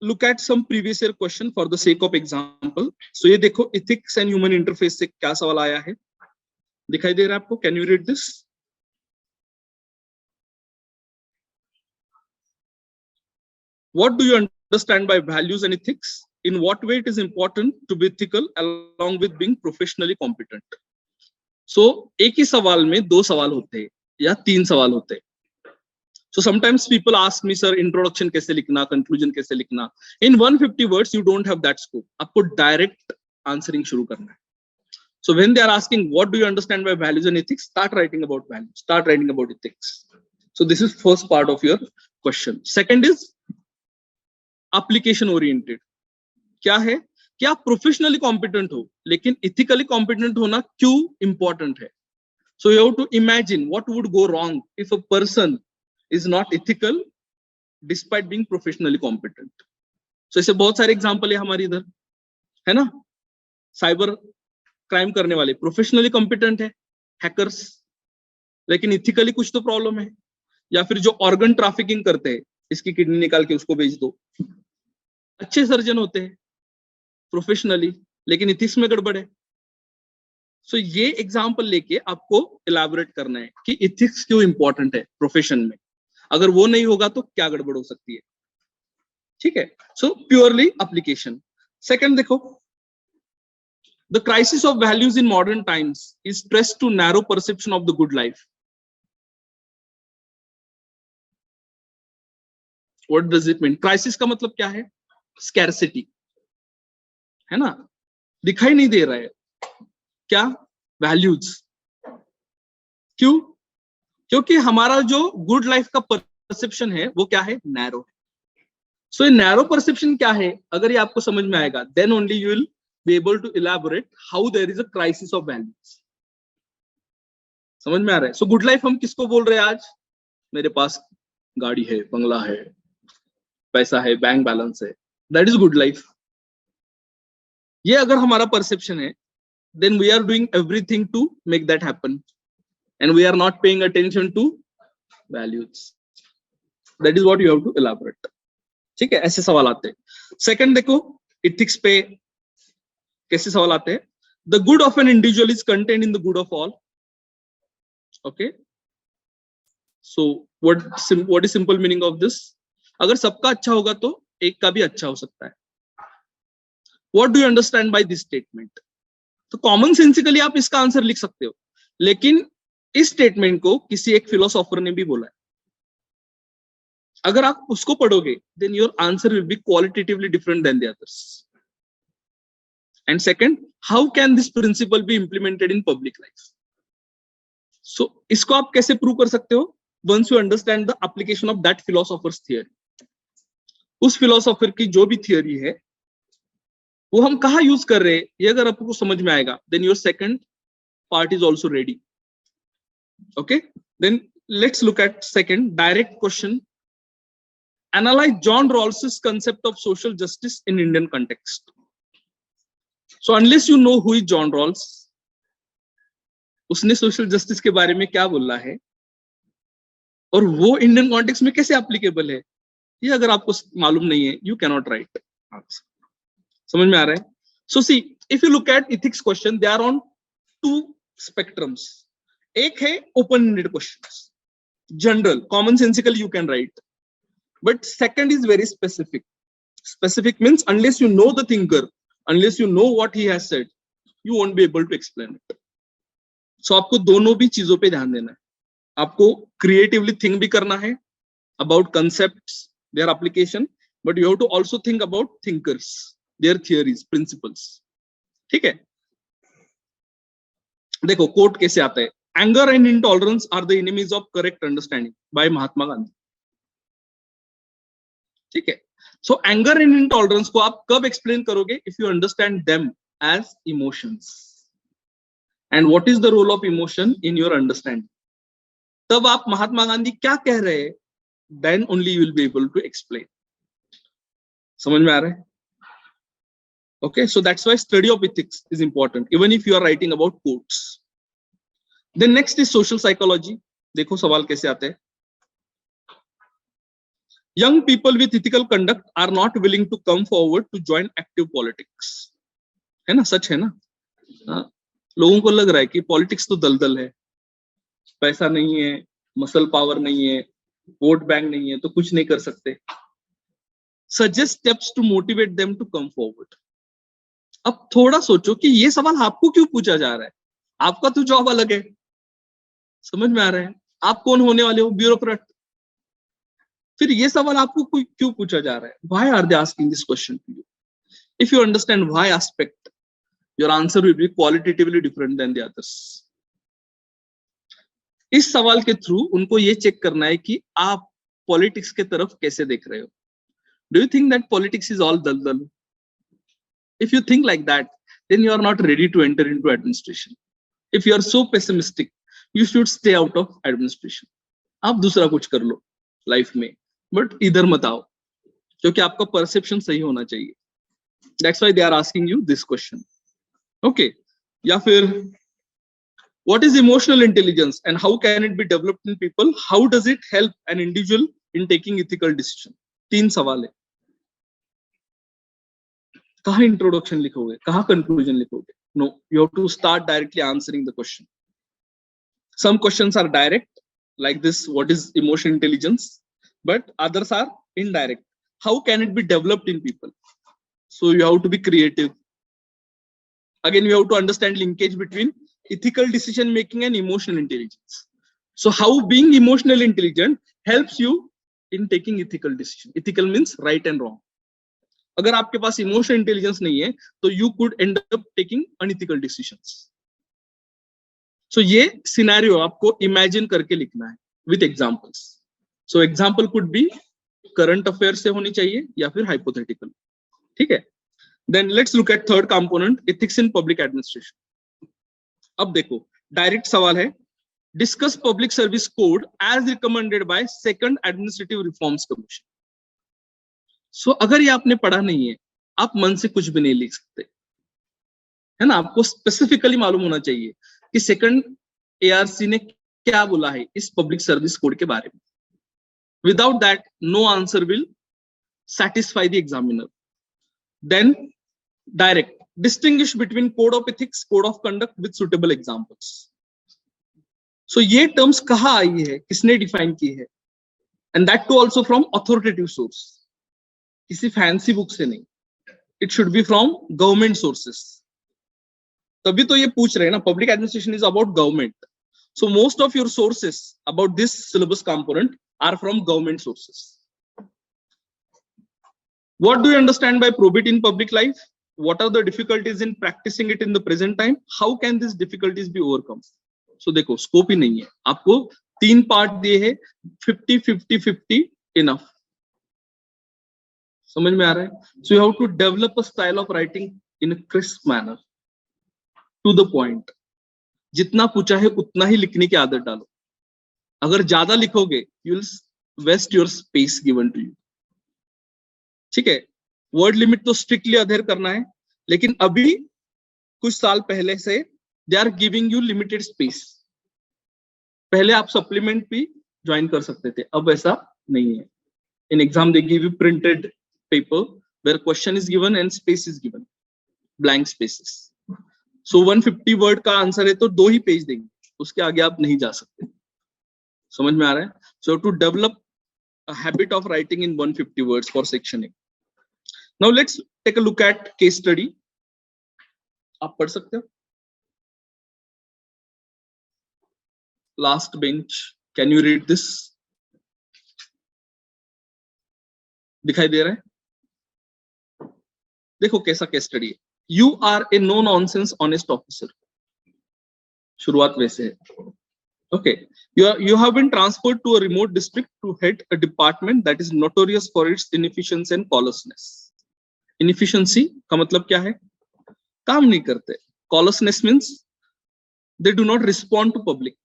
look at some previous year question for the sake of example. So ये देखो ethics and human interface से क्या सवाल आया है, दिखाई दे रहा है आपको? Can you read this? What do you understand by values and ethics? In what way it is important to be ethical along with being professionally competent? So एक ही सवाल में 2 सवाल होते हैं या 3 सवाल होते हैं. So sometimes people ask me, sir, introduction कैसे लिखना, conclusion कैसे लिखना. In 150 words, you don't have that scope. आपको direct answering शुरू करना है. So when they are asking, what do you understand by values and ethics? Start writing about values. Start writing about ethics. So this is first part of your question. Second is application oriented. क्या है कि आप professionally competent हो, लेकिन ethically competent होना क्यों important है? So you have to imagine what would go wrong if a person is not ethical despite being professionally competent. So ऐसे बहुत सारे एग्जांपल है हमारे इधर, है ना. साइबर क्राइम करने वाले प्रोफेशनली कॉम्पिटेंट है, हैकर्स, लेकिन इथिकली कुछ तो प्रॉब्लम है. या फिर जो ऑर्गन ट्रैफिकिंग करते हैं, इसकी किडनी निकाल के उसको बेच दो. अच्छे सर्जन होते हैं प्रोफेशनली, लेकिन इथिक्स में गड़बड़ है. सो ये एग्जांपल लेके आपको इलैबोरेट करना है कि इथिक्स क्यों इंपॉर्टेंट है प्रोफेशन में. अगर वो नहीं होगा तो क्या गड़बड़ हो सकती है. ठीक है, सो प्योरली एप्लीकेशन. सेकंड देखो, the crisis of values in modern times is stress to narrow perception of the good life. What does it mean? Crisis का मतलब क्या है? स्कैरसिटी, है ना. दिखाई नहीं दे रहा है क्या वैल्यूज. क्यों? क्योंकि हमारा जो गुड लाइफ का परसेप्शन है वो क्या है? नैरो है. सो नैरो परसेप्शन क्या है, अगर ये आपको समझ में आएगा, then only you will be able to elaborate how there is a crisis of values. समझ में आ रहा है? सो गुड लाइफ हम किसको बोल रहे हैं आज? मेरे पास गाड़ी है, बंगला है, पैसा है, बैंक बैलेंस है, दैट इज गुड लाइफ। ये अगर हमारा परसेप्शन है, then we are doing everything to make that happen and we are not paying attention to values. That is what you have to elaborate. ठीक है, ऐसे सवाल आते हैं। सेकंड देखो, इथिक्स पे कैसे सवाल आते हैं। The good of an individual is contained in the good of all. Okay, so what is simple meaning of this? अगर सबका अच्छा होगा तो एक का भी अच्छा हो सकता है। What do you understand by this statement? तो कॉमन सेंसिकली आप इसका आंसर लिख सकते हो, लेकिन इस स्टेटमेंट को किसी एक फिलोसोफर ने भी बोला है। अगर आप उसको पढ़ोगे, then your answer will be qualitatively different than the others. And second, how can this principle be implemented in public life? So इसको आप कैसे प्रूव कर सकते हो? Once you understand the application of that philosopher's theory. उस philosopher की जो भी थियरी है वो हम कहाँ यूज कर रहे हैं, ये अगर आपको समझ में आएगा, then your second part is also ready. Okay, then let's look at second direct question. Analyse John Rawls's concept of social justice in Indian context. So unless you know who is John Rawls, उसने social justice के बारे में क्या बोला है और वो Indian context में कैसे एप्लीकेबल है, ये अगर आपको मालूम नहीं है, यू कैनॉट राइट। समझ में आ रहा है? So see, if you look at ethics question, they are on two spectrums. एक है open ended questions, general common sensical you can write, but second is very specific. Specific means unless you know the thinker, unless you know what he has said, you won't be able to explain it. So आपको दोनों भी चीजों पे ध्यान देना है। आपको creatively think भी करना है about concepts, their application, but you have to also think about thinkers, their theories, principles. ठीक है, देखो कोट कैसे आता है। Anger and intolerance are the enemies of correct understanding, by Mahatma Gandhi. ठीक है, सो एंगर एंड इंटॉलरेंस को आप कब एक्सप्लेन करोगे? If you understand them as emotions, and what is the role of emotion in your understanding. तब आप महात्मा गांधी क्या कह रहे हैं, then only you will be able to explain. समझ में आ रहा है? Okay, so that's why study of ethics is important, even if you are writing about quotes. Then next is social psychology. देखो सवाल कैसे आते हैं। Young people with ethical conduct are not willing to come forward to join active politics. है ना, सच है ना? हाँ, लोगों को लग रहा है कि पॉलिटिक्स तो दलदल है, पैसा नहीं है, मसल पावर नहीं है, वोट बैंक नहीं है, तो कुछ नहीं कर सकते। Suggest steps to motivate them to come forward. अब थोड़ा सोचो कि ये सवाल आपको क्यों पूछा जा रहा है? आपका तो जॉब अलग है। समझ में आ रहा है? आप कौन होने वाले हो? ब्यूरोक्रेट। फिर ये सवाल आपको क्यों पूछा जा रहा है? Why are they asking this question to you? If you understand why aspect, your answer will be qualitatively different than the others. इस सवाल के थ्रू उनको ये चेक करना है कि आप पॉलिटिक्स के तरफ कैसे देख रहे हो। Do you think that politics is all daldal? If you think like that, then you are not ready to enter into administration. If you are so pessimistic, you should stay out of administration. आप दूसरा कुछ कर लो life में, but इधर मत आओ, क्योंकि आपका परसेप्शन सही होना चाहिए। That's why they are asking you this question. Okay, या फिर what is emotional intelligence and how can it be developed in people? How does it help an individual in taking ethical decision? तीन सवाल है। कहाँ introduction लिखोगे, कहाँ conclusion लिखोगे? No, you have to start directly answering the question. Some questions are direct like this, what is emotional intelligence, but others are indirect. How can it be developed in people? So you have to be creative. Again, you have to understand linkage between ethical decision making and emotional intelligence. So how being emotionally intelligent helps you in taking ethical decision. Ethical means right and wrong. अगर आपके पास emotional intelligence नहीं है तो you could end up taking unethical decisions. So ये scenario आपको imagine करके लिखना है with examples. So example could be current affair से होनी चाहिए या फिर हाइपोथेटिकल, ठीक है। Then let's look at third component, ethics in public administration. अब देखो डायरेक्ट सवाल है, discuss public service code as recommended by second administrative reforms commission. So अगर ये आपने पढ़ा नहीं है, आप मन से कुछ भी नहीं लिख सकते, है ना। आपको स्पेसिफिकली मालूम होना चाहिए कि सेकंड एआरसी ने क्या बोला है इस पब्लिक सर्विस कोड के बारे में। Without that no answer will satisfy the examiner. Then direct distinguish between code of ethics, code of conduct with suitable examples. So ये terms कहाँ आई है, किसने define की है, and that too also from authoritative source, किसी fancy book से नहीं, it should be from government sources. तभी तो ये पूछ रहे हैं ना, public administration is about government, so most of your sources about this syllabus component are from government sources. What do you understand by probity in public life? What are the difficulties in practicing it in the present time? How can these difficulties be overcome? So देखो scope ही नहीं है, आपको 3 part दिए हैं, 50-50-50 enough, समझ में आ रहा है? So you have to develop a style of writing in a crisp manner, to the point. जितना पूछा है उतना ही लिखने की आदत डालो। अगर ज्यादा लिखोगे you will waste your space given to you. ठीक है, वर्ड लिमिट तो स्ट्रिक्टली अधेर करना है, लेकिन अभी कुछ साल पहले से they are giving you limited space. पहले आप सप्लीमेंट भी ज्वाइन कर सकते थे, अब ऐसा नहीं है। In exam they give you printed paper where question is given and space is given, blank spaces. So 150 word का आंसर है तो 2 ही पेज देंगे, उसके आगे आप नहीं जा सकते। समझ में आ रहा है? So to develop a habit of writing in 150 words for section A. Now let's take a look at case study. आप पढ़ सकते हो? Last bench, can you read this? दिखाई दे रहा है? देखो कैसा केस स्टडी है। You are a no nonsense honest officer. शुरुआत वैसे है। Okay, you have been transferred to a remote district to head a department that is notorious for its inefficiency and callousness. Inefficiency का मतलब क्या है? काम नहीं करते। Callousness means they do not respond to public.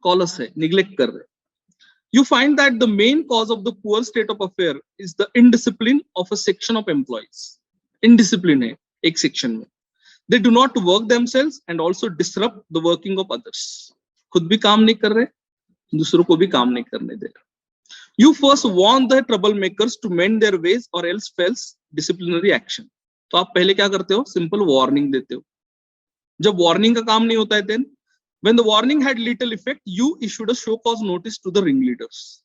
Callous है, neglect कर रहे। You find that the main cause of the poor state of affair is the indiscipline of a section of employees. Indiscipline है एक section में। They do not work themselves and also disrupt the working of others. खुद भी काम नहीं कर रहे, दूसरों को भी काम नहीं करने दे रहे। You first warn the troublemakers to mend their ways or else face disciplinary action. तो आप पहले क्या करते हो? सिंपल वार्निंग देते हो। जब वार्निंग का काम नहीं होता है, then when the warning had little effect, you issued a show cause notice to the ringleaders.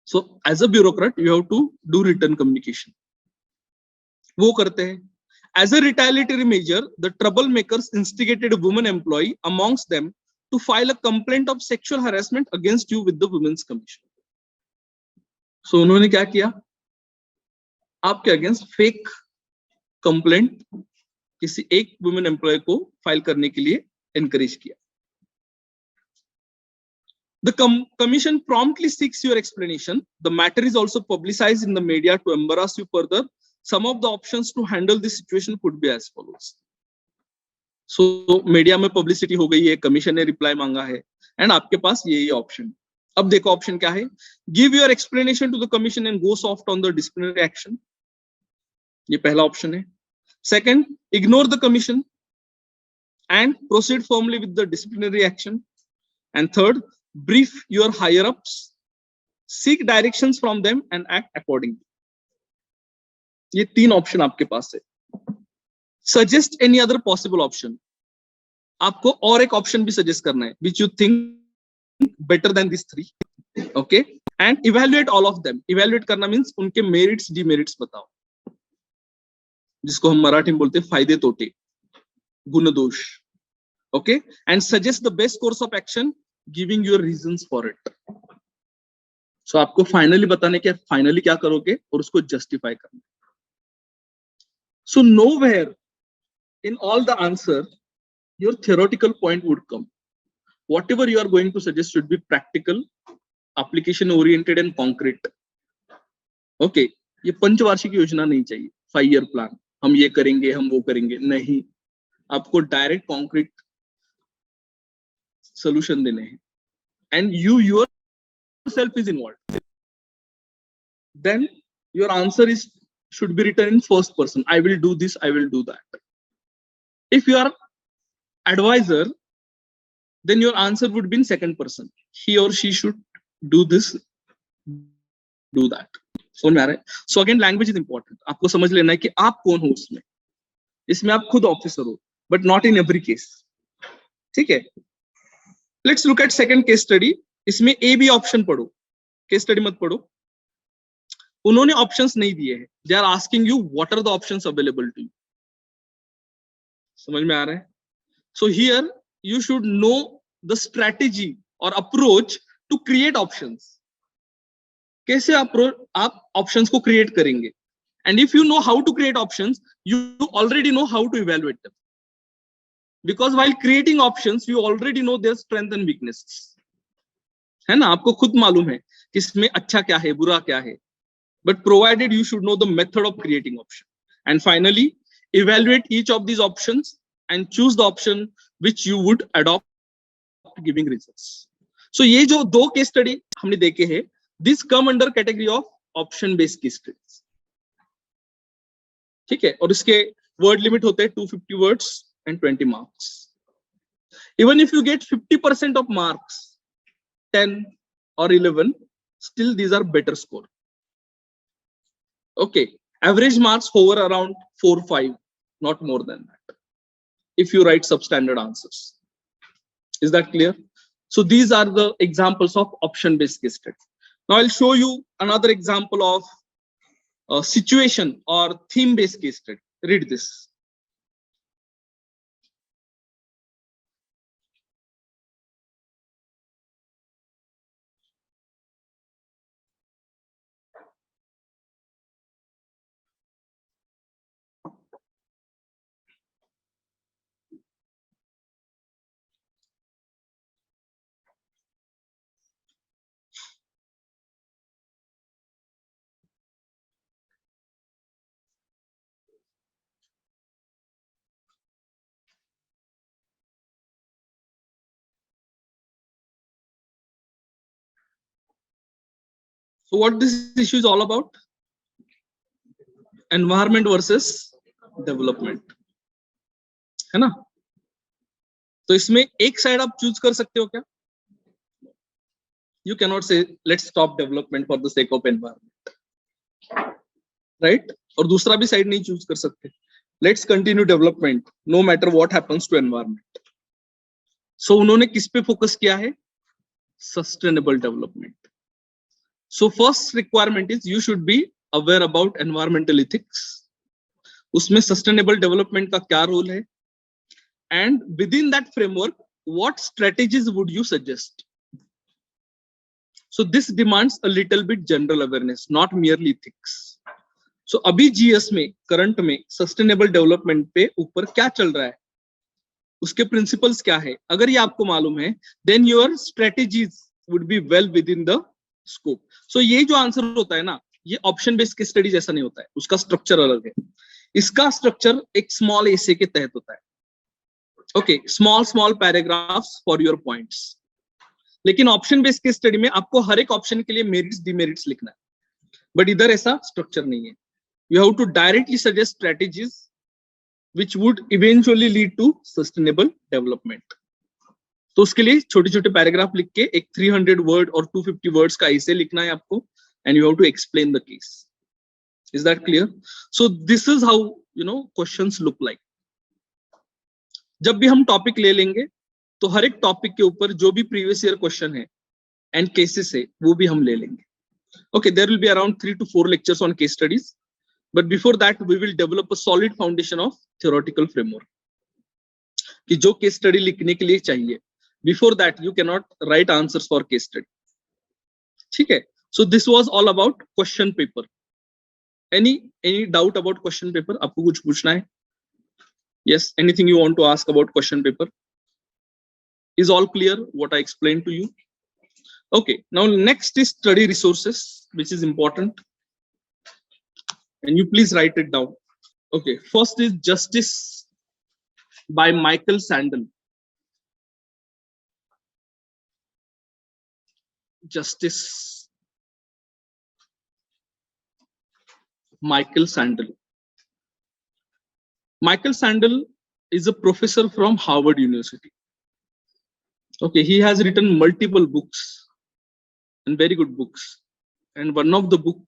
So as a bureaucrat, you have to do written communication. वो करते हैं। As a retaliatory measure, the troublemakers instigated a woman employee amongst them to file a complaint of sexual harassment against you with the Women's Commission. So उन्होंने क्या किया? आपके against fake complaint किसी एक women employ को file करने के लिए एनकरेज किया। The commission promptly seeks your explanation. The matter is also publicized in the media to embarrass you further. Some of the options to handle this situation could be as follows. So media में publicity हो गई है, commission ने reply मांगा है, and आपके पास ये option. अब देखो ऑप्शन क्या है? Give your explanation to the commission and go soft on the disciplinary action, ये पहला ऑप्शन है। Second, ignore the commission and proceed formally with the disciplinary action. And third, brief your higher ups, seek directions from them and act accordingly. ये 3 option आपके पास है। Suggest any other possible option. आपको और एक option भी suggest करना है, which you think better than these 3. Okay, and evaluate all of them. Evaluate करना means उनके merits, demerits बताओ, जिसको हम मराठी में बोलते हैं फायदे तोटे, गुण दोष। Okay, and suggest the best course of action, giving your reasons for it. So आपको फाइनली बताने के फाइनली क्या करोगे और उसको जस्टिफाई करना। So nowhere in all the answer your theoretical point would come. Whatever you are going to suggest should be practical, application oriented and concrete. Okay, ये पंचवार्षिक योजना नहीं चाहिए, 5 ईयर प्लान, हम ये करेंगे हम वो करेंगे, नहीं, आपको डायरेक्ट कॉन्क्रीट सोल्यूशन देने हैं, and you yourself is involved, then your answer is should be written in first person. I will do this, I will do that. If you are advisor, then your answer would be in second person. He or she should do this, do that. समझ में आ रहा है? So again, language is important. आपको समझ लेना है कि आप कौन हो उसमें. इसमें आप खुद ऑफिसर हो, but not in every case. ठीक है? Let's look at second case study. इसमें A B ऑप्शन पढ़ो, केस स्टडी मत पढ़ो. उन्होंने ऑप्शंस नहीं दिए हैं. They are asking you what are the options available to you. समझ में आ रहा है? So here you should know the strategy or approach to create options. कैसे आप ऑप्शंस को क्रिएट करेंगे? And if you know how to create options, you already know how to evaluate them. Because while creating options, you already know their strength and weaknesses. है ना? आपको खुद मालूम है कि इसमें अच्छा क्या है, बुरा क्या है. But provided you should know the method of creating option. And finally, evaluate each of these options and choose the option which you would adopt giving results. So ये जो दो केस स्टडी हमने देखे हैं, this come under category of option based case studies. ठीक है? और इसके वर्ड लिमिट होते हैं 250 words and 20 marks. Even if you get 50% of marks, 10 or 11, still these are better score. Okay, average marks hover around 4-5, not more than that, if you write substandard answers. Is that clear? So these are the examples of option based case study. Now I'll show you another example of a situation or theme based case study. Read this. So what this issue is all about? Environment versus development, है ना? तो इसमें एक side आप choose कर सकते हो क्या? You cannot say let's stop development for the sake of environment, right? और दूसरा भी साइड नहीं चूज कर सकते. Let's continue development no matter what happens to environment. So उन्होंने किस पे फोकस किया है? Sustainable development. So first requirement is you should be aware about environmental ethics. उसमें sustainable development का क्या रोल है? And within that framework, what strategies would you suggest? So this demands a little bit general awareness, not merely ethics. So अभी GS में current में sustainable development पे ऊपर क्या चल रहा है, उसके प्रिंसिपल्स क्या है, अगर ये आपको मालूम है, then your strategies would be well within the scope. So ये जो आंसर होता है ना, ये ऑप्शन बेस्ड केस स्टडी जैसा नहीं होता है, उसका स्ट्रक्चर अलग है. इसका स्ट्रक्चर एक स्मॉल एसे के तहत होता है. Okay, small paragraphs for your points. लेकिन ऑप्शन बेस्ड केस स्टडी में आपको हर एक ऑप्शन के लिए मेरिट्स डिमेरिट्स लिखना है, बट इधर ऐसा स्ट्रक्चर नहीं है. You have to directly suggest strategies which would eventually lead to sustainable development. तो उसके लिए छोटे छोटे पैराग्राफ लिख के एक 300 वर्ड और 250 वर्ड्स का ऐसे लिखना है आपको, and you have to explain the case. Is that clear? So this is how questions look like. जब भी हम टॉपिक ले लेंगे तो हर एक टॉपिक के ऊपर जो भी प्रीवियस ईयर क्वेश्चन है एंड केसेस है वो भी हम ले लेंगे. Okay, there will be around 3 to 4 lectures on case studies. But before that, we will develop a solid foundation of theoretical framework. कि जो case study लिखने के लिए चाहिए. Before that, you cannot write answers for case study. ठीक है? So this was all about question paper. Any doubt about question paper? आपको कुछ पूछना है? Yes. Anything you want to ask about question paper? Is all clear what I explained to you? Okay. Now next is study resources, which is important. and you please write it down. Okay, first is Justice by Michael Sandel. Justice Michael Sandel. Michael Sandel is a professor from Harvard University. Okay, he has written multiple books and very good books. And one of the books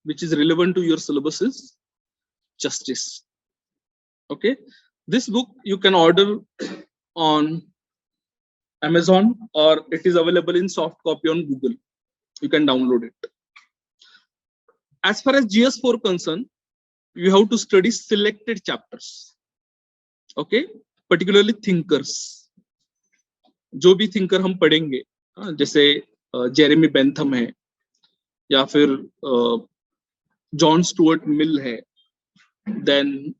which is relevant to your syllabus is Justice. Okay, this book you can order on Amazon or it is available in soft copy on Google. You can download it. As far as GS4 concerned, you have to study selected chapters. Okay, particularly thinkers. जो भी thinker हम पढ़ेंगे, जैसे Jeremy Bentham है, या फिर John Stuart Mill है, then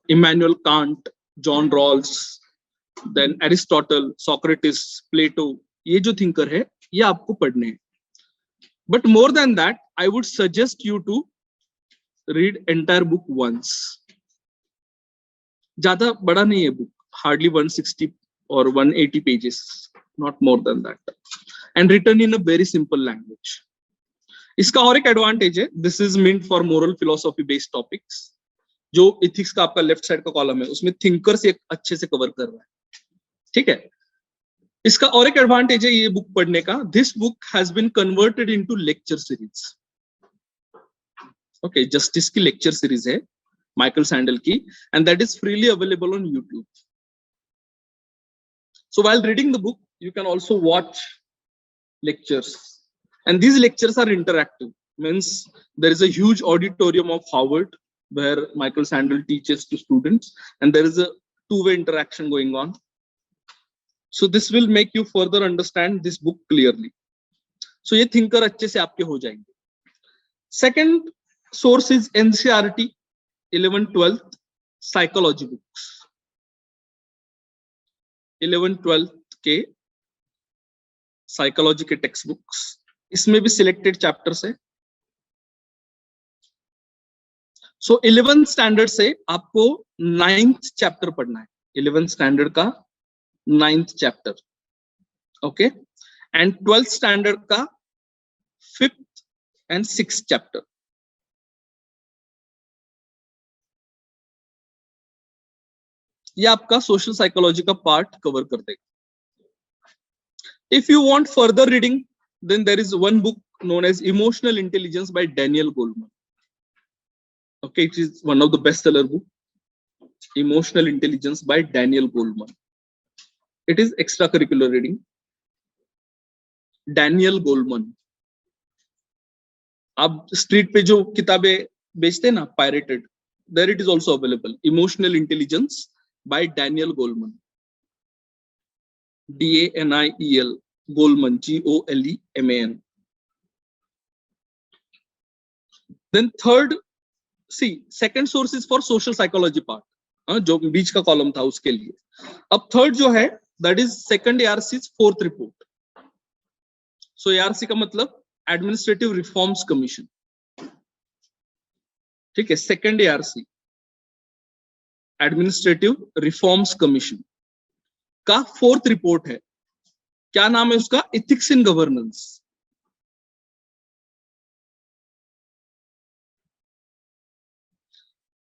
Immanuel Kant, John Rawls, then Aristotle, Socrates, Plato, ये जो thinker है, ये आपको पढ़ने हैं. But more than that, I would suggest you to read entire book once. ज़्यादा बड़ा नहीं है book, hardly 160 or 180 pages, not more than that, and written in a very simple language. इसका और एक advantage है, this is meant for moral philosophy based topics. जो ethics का आपका लेफ्ट साइड का कॉलम है उसमें थिंकर्स एक अच्छे से कवर कर रहा है. ठीक है, इसका और एक एडवांटेज है ये बुक पढ़ने का, this book has been converted into lecture series. Okay, justice की लेक्चर सीरीज है माइकल सैंडल की, and that is freely available on YouTube. So while reading the book you can also watch lectures, and these lectures are interactive. Means there is a huge auditorium of Harvard where Michael Sandel teaches to students, and there is a two-way interaction going on. So this will make you further understand this book clearly. So ये thinker अच्छे से आपके हो जाएंगे. Second source is NCERT 11th-12th psychology books. 11th-12th के psychology के text books, इसमें भी सिलेक्टेड चैप्टर्स है. सो 11th स्टैंडर्ड से आपको 9th चैप्टर पढ़ना है. 11th स्टैंडर्ड का 9th chapter. Okay, and 12th standard का 5th and 6th चैप्टर. ये आपका सोशल साइकोलॉजी का पार्ट कवर कर देगा. If you want further reading, then there is one book known as Emotional Intelligence by Daniel Goleman. Okay, it is one of the bestseller book, Emotional Intelligence by Daniel Goleman. It is extracurricular reading. Daniel Goleman. आप street पे जो किताबें बेचते हैं ना, pirated, there it is also available. Emotional Intelligence by Daniel Goleman. DANIEL Goleman, GOLEMAN. Then third, see, second source is for social psychology part, जो बीच का column था उसके लिए. अब थर्ड जो है, that is second ARC's fourth report. So ARC का मतलब Administrative Reforms Commission. ठीक है, second ARC Administrative Reforms Commission का फोर्थ रिपोर्ट है. क्या नाम है उसका? Ethics in governance.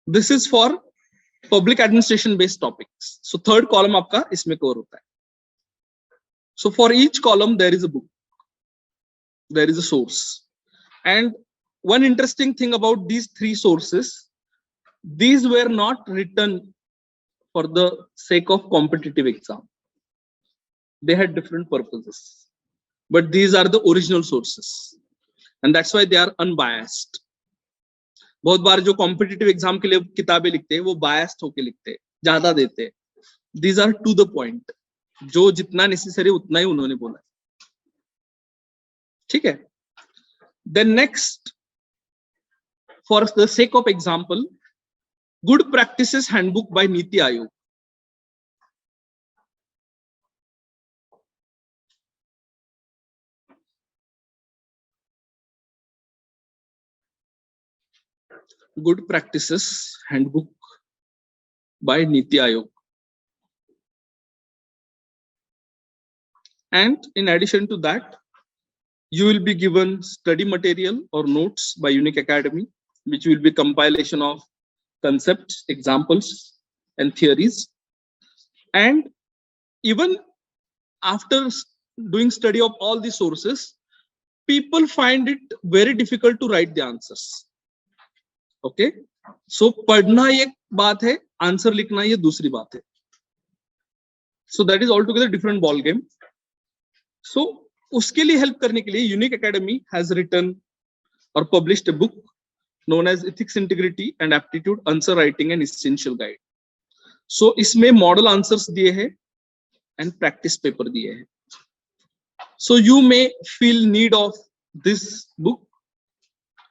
This is for public administration based topics. So third column आपका इसमें कवर होता है. So for each column there is a book, there is a source. And one interesting thing about these three sources, these were not written for the sake of competitive exam. They had different purposes, but these are the original sources, and that's why they are unbiased. बहुत बार जो competitive exam के लिए किताबें लिखते हैं वो biased होके लिखते हैं, ज्यादा देते हैं. These are to the point. जो जितना नेसेसरी उतना ही उन्होंने बोला. ठीक है. Then next, for the sake of example, Good Practices Handbook by Niti Aayog. Good Practices Handbook by Niti Aayog. And in addition to that, you will be given study material or notes by Unique Academy, which will be compilation of concepts, examples, and theories. And even after doing study of all these sources, people find it very difficult to write the answers. Okay, so पढ़ना एक बात है, answer लिखना ये दूसरी बात है. So that is altogether different ball game. So उसके लिए help करने के लिए Unique Academy has written or published a book known as Ethics, Integrity and Aptitude Answer Writing and Essential Guide. So इसमें model answers दिए हैं and practice paper दिए हैं. So you may feel need of this book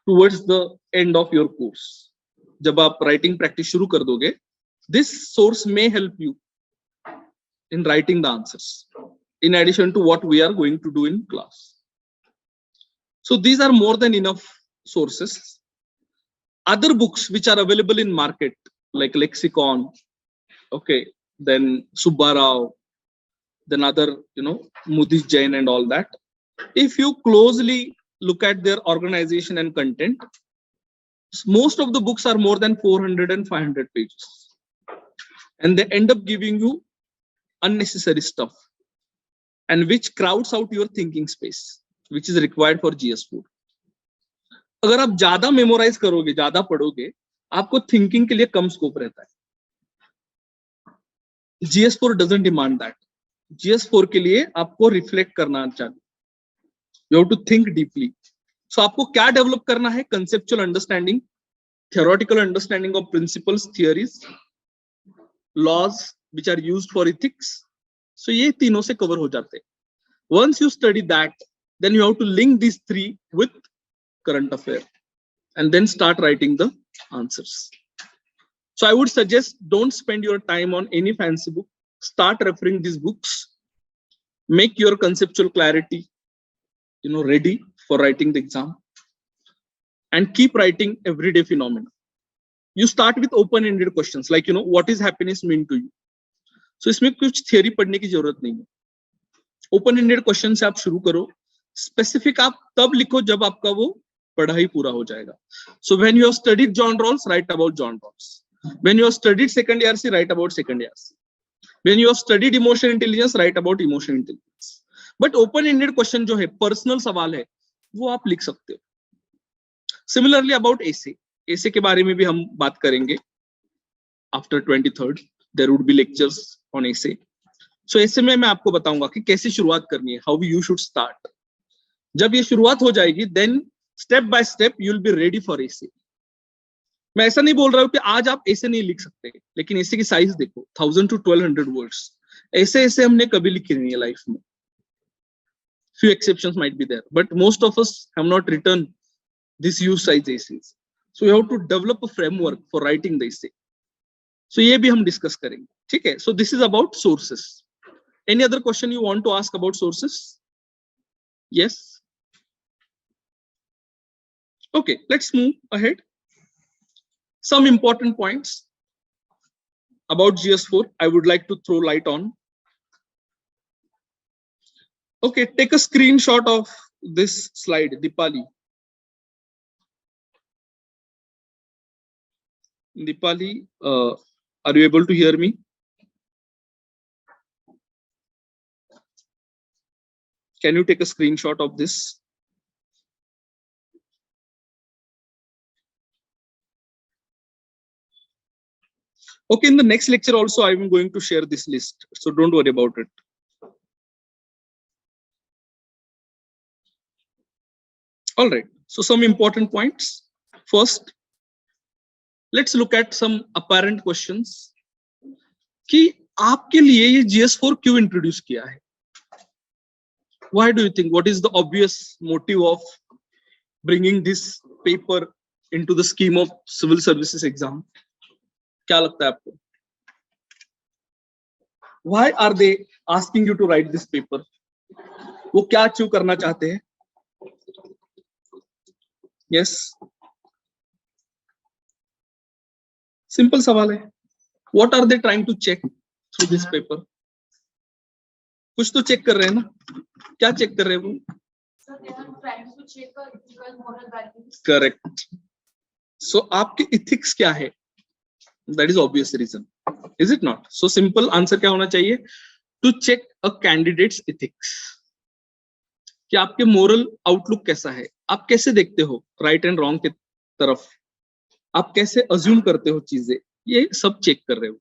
towards the end of your course. जब आप writing practice शुरू कर दोगे, this source may help you in writing the answers, in addition to what we are going to do in class. So these are more than enough sources. Other books which are available in market, like Lexicon, okay, then Subbarao, then other, Mudis Jain and all that. If you closely look at their organization and content, most of the books are more than 400 and 500 pages. And they end up giving you unnecessary stuff, and which crowds out your thinking space, which is required for GS4. अगर आप ज्यादा memorise करोगे, ज्यादा पढ़ोगे, आपको thinking के लिए कम scope रहता है. GS4 doesn't demand that. GS4 के लिए आपको रिफ्लेक्ट करना चाहिए. You have to think deeply. So आपको क्या डेवलप करना है? Conceptual understanding, theoretical understanding of principles, theories, laws which are used for ethics. So ये तीनों से cover हो जाते हैं. Once you study that, then you have to link these three with current affair and then start writing the answers. So I would suggest don't spend your time on any fancy book. Start referring these books. Make your conceptual clarity, ready for writing the exam, and keep writing everyday phenomena. You start with open-ended questions like, what is happiness mean to you? So इसमें कुछ theory पढ़ने की जरूरत नहीं है. Open-ended question से आप शुरू करो. Specific आप तब लिखो जब आपका वो पढ़ाई पूरा हो जाएगा. So when you have studied John Rawls, write about John Rawls. When you have studied second ERC, write about second ERC. When you have studied emotional intelligence, write about emotional intelligence. But open-ended question जो है, personal सवाल है, वो आप लिख सकते हो. Similarly about essay. Essay के बारे में भी हम बात करेंगे. After 23rd, there would be lectures on essay. So essay में मैं आपको बताऊंगा कि कैसे शुरुआत करनी है, how you should start. जब ये शुरुआत हो जाएगी, then step by step you will be ready for essay. मैं ऐसा नहीं बोल रहा हूँ कि आज आप ऐसे नहीं लिख सकते, लेकिन ऐसे की साइज देखो, 1000 to 1200 words. ऐसे हमने कभी लिखे नहीं है लाइफ में. Few exceptions might be there, but most of us have not written this huge size essays. So you have to develop a framework for writing the essay. So ये भी हम discuss करेंगे, ठीक है? So this is about sources. Any other question you want to ask about sources? Yes. Okay, let's move ahead. Some important points about GS4 I would like to throw light on. Okay, take a screenshot of this slide, Dipali. Dipali, are you able to hear me? Can you take a screenshot of this? Okay, in the next lecture also, I am going to share this list, so don't worry about it. All right, so some important points. First, let's look at some apparent questions. कि आपके लिए ये GS4 क्यों introduce किया है? Why do you think? What is the obvious motive of bringing this paper into the scheme of civil services exam? क्या लगता है आपको? Why are they asking you to write this paper? वो क्या achieve करना चाहते हैं? Yes. सिंपल सवाल है. What are they trying to check through this paper? कुछ तो चेक कर रहे हैं ना. क्या चेक कर रहे हैं वो? Sir, they are trying to check the ethical moral values. Correct. So आपके इथिक्स क्या है? That is obvious reason, is it not? So simple answer क्या होना चाहिए? To check a candidate's ethics, कि आपके मोरल आउटलुक कैसा है, आप कैसे देखते हो राइट एंड रॉन्ग की तरफ, आप कैसे अज्यूम करते हो चीजें, ये सब चेक कर रहे हो.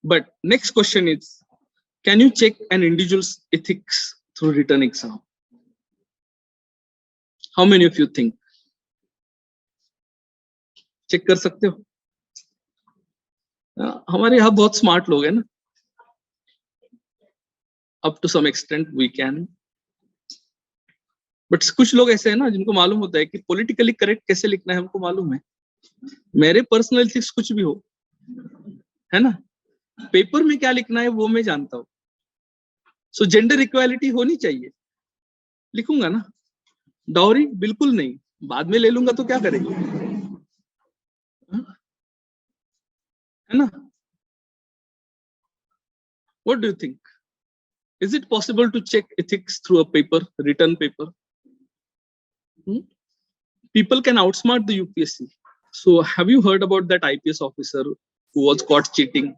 But next question is, can you check an individual's ethics through written exam? How many of you think check कर सकते हो? हमारे यहाँ बहुत स्मार्ट लोग हैं ना, up to some extent we can. But कुछ लोग ऐसे हैं ना जिनको मालूम होता है कि पॉलिटिकली करेक्ट कैसे लिखना है, हमको मालूम है. मेरे पर्सनल एथिक्स कुछ भी हो, है ना, पेपर में क्या लिखना है वो मैं जानता हूँ. सो जेंडर इक्वालिटी होनी चाहिए, लिखूंगा ना. डाउरी बिल्कुल नहीं, बाद में ले लूंगा तो क्या करेंगे, है ना? What do you think? Is it possible to check ethics through a paper, written paper? People can outsmart the UPSC. So have you heard about that IPS officer who was caught cheating?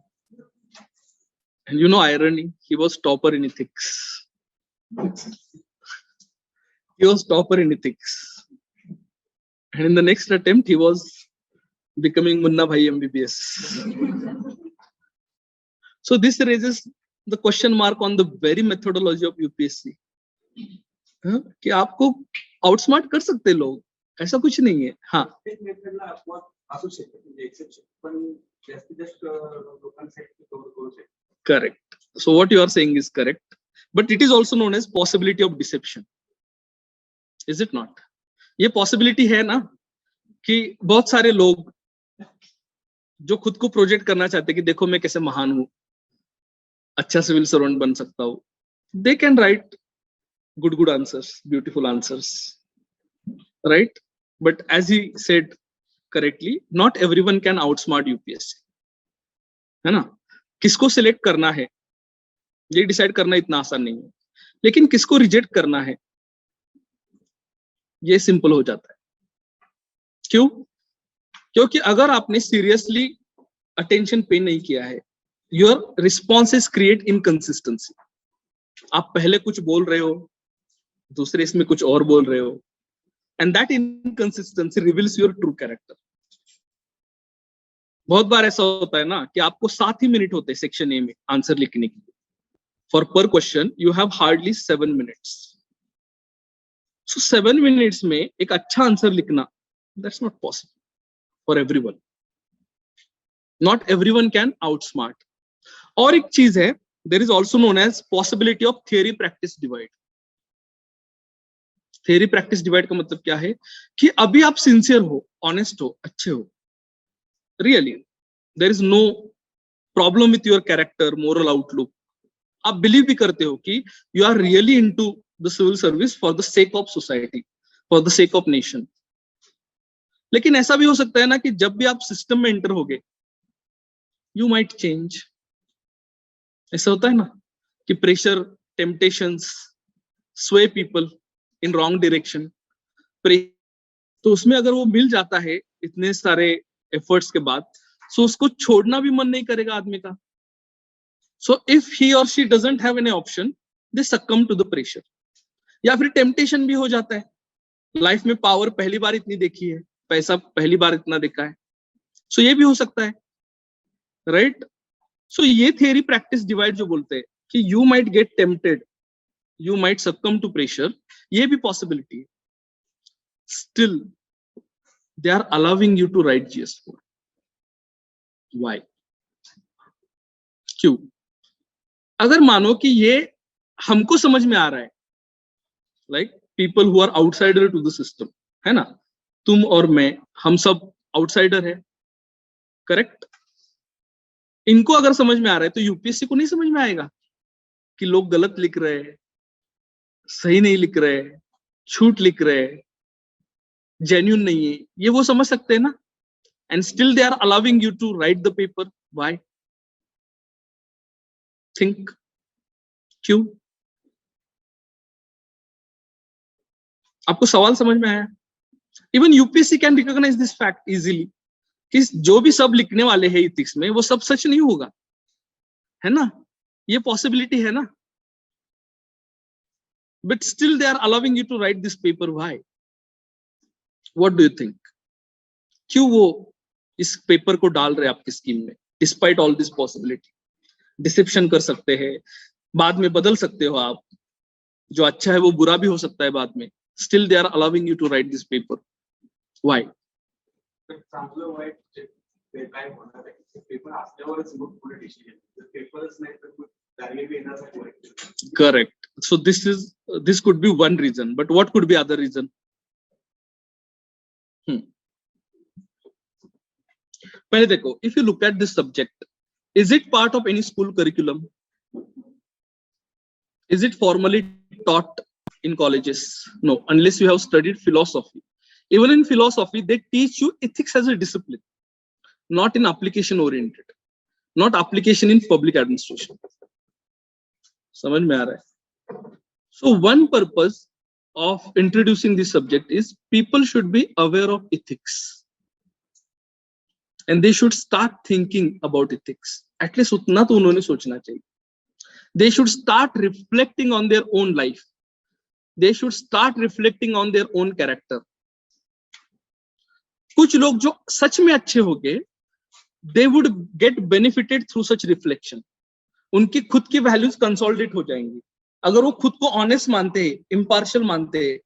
And you know irony, he was topper in ethics. He was topper in ethics. And in the next attempt, he was becoming Munna Bhai MBBS. So this raises the question mark on the very methodology of UPSC. कि आपको outsmart कर सकते लोग, ऐसा कुछ नहीं है. हाँ, correct. So what you are saying is correct, but it is also known as possibility of deception, is it not? ये पॉसिबिलिटी है ना कि बहुत सारे लोग जो खुद को प्रोजेक्ट करना चाहते हैं कि देखो मैं कैसे महान हूं, अच्छा सिविल सर्वेंट बन सकता हूं, they can write good answers, beautiful answers, right? But as he said correctly, not everyone can outsmart UPSC, है ना? किसको सिलेक्ट करना है ये डिसाइड करना इतना आसान नहीं है, लेकिन किसको रिजेक्ट करना है ये सिंपल हो जाता है. क्यों? क्योंकि अगर आपने सीरियसली अटेंशन पे नहीं किया है, योर रिस्पॉन्सेस क्रिएट इनकंसिस्टेंसी. आप पहले कुछ बोल रहे हो, दूसरे इसमें कुछ और बोल रहे हो, and that inconsistency reveals your true character. बहुत बार ऐसा होता है ना कि आपको 7 ही मिनट होते हैं सेक्शन ए में आंसर लिखने के लिए. For per question you have hardly 7 minutes. सो 7 मिनट्स में एक अच्छा आंसर लिखना, that's not possible for everyone. Not everyone can outsmart. और एक चीज है, there is also known as possibility of theory practice divide. Theory practice divide का मतलब क्या है कि अभी आप सिंसियर हो, ऑनेस्ट हो, अच्छे हो, really there is no problem with your character, moral outlook, आप बिलीव भी करते हो कि you are really into the civil service for the sake of society, for the sake of nation. लेकिन ऐसा भी हो सकता है ना कि जब भी आप सिस्टम में एंटर होगे, यू माइट चेंज. ऐसा होता है ना कि प्रेशर, टेम्पटेशंस स्वे पीपल इन रॉन्ग डायरेक्शन. तो उसमें अगर वो मिल जाता है इतने सारे एफर्ट्स के बाद, सो उसको छोड़ना भी मन नहीं करेगा आदमी का. सो if he or she doesn't have any option, they succumb to the pressure. या फिर टेम्पटेशन भी हो जाता है, लाइफ में पावर पहली बार इतनी देखी है, पैसा पहली बार इतना देखा है, सो ये भी हो सकता है, राइट? सो ये थियरी प्रैक्टिस डिवाइड जो बोलते हैं कि you might get tempted, you might succumb to pressure, ये भी possibility है. Still, they are allowing you to write GS4. Why? क्यों? अगर मानो कि ये हमको समझ में आ रहा है, like people who are outsider to the system, है ना, तुम और मैं, हम सब outsider है, correct? इनको अगर समझ में आ रहा है तो यूपीएससी को नहीं समझ में आएगा कि लोग गलत लिख रहे हैं, सही नहीं लिख रहे, झूठ लिख रहे, जेन्युइन नहीं है, ये वो समझ सकते हैं ना. and still they are allowing you to write the paper. Why? Think. क्यों? आपको सवाल समझ में आया? Even UPSC can recognize this fact easily कि जो भी सब लिखने वाले हैं इथिक्स में वो सब सच नहीं होगा, है ना? ये पॉसिबिलिटी है ना? But still they are allowing you to write this paper. Why? What do you think? क्यों वो इस पेपर को डाल रहे आपकी स्कीम में? Despite all this possibility, deception कर सकते हैं, बाद में बदल सकते हो आप, जो अच्छा है वो बुरा भी हो सकता है बाद में. Still they are allowing you to write this paper. Why? चांगलं वाईट ते काय होणार आहे, पेपर असल्यावरच मग पुढे डिसिजन, पेपरच नाही तर डायरेक्टली येण्यासाठी white. Correct. So this could be one reason, but what could be other reason? पहले देखो, if you look at this subject, is it part of any school curriculum? Is it formally taught in colleges? No, unless you have studied philosophy. Even in philosophy, they teach you ethics as a discipline, not in application oriented, not application in public administration. समझ में आ रहा है? So one purpose of introducing this subject is people should be aware of ethics. And they should start thinking about ethics. At least उतना तो उन्होंने सोचना चाहिए. They should start reflecting on their own life. They should start reflecting on their own character. कुछ लोग जो सच में अच्छे होंगे, they would get benefited through such reflection. उनकी खुद की वैल्यूज कंसोलिडेट हो जाएंगी. अगर वो खुद को ऑनेस्ट मानते हैं, इम्पार्शियल मानते हैं,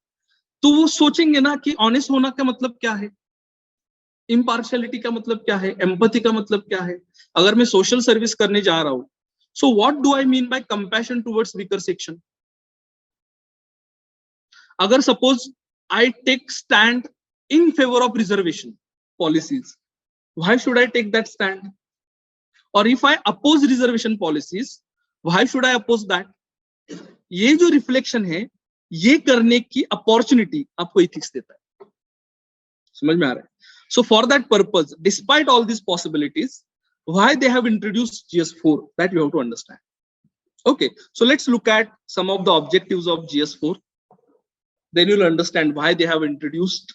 तो वो सोचेंगे ना कि ऑनेस्ट होना का मतलब क्या है, इम्पार्शियलिटी का मतलब क्या है, एम्पैथी का मतलब क्या है. अगर मैं सोशल सर्विस करने जा रहा हूं, so what do I mean by compassion towards weaker section? अगर suppose I take stand in favour of reservation policies, why should I take that stand? और if I oppose reservation policies, why should I oppose that? ये जो reflection है, ये करने की opportunity आपको ethics देता है. समझ में आ रहा है? So for that purpose, despite all these possibilities, why they have introduced GS4, that you have to understand. Okay, so let's look at some of the objectives of GS4. Then you'll understand why they have introduced.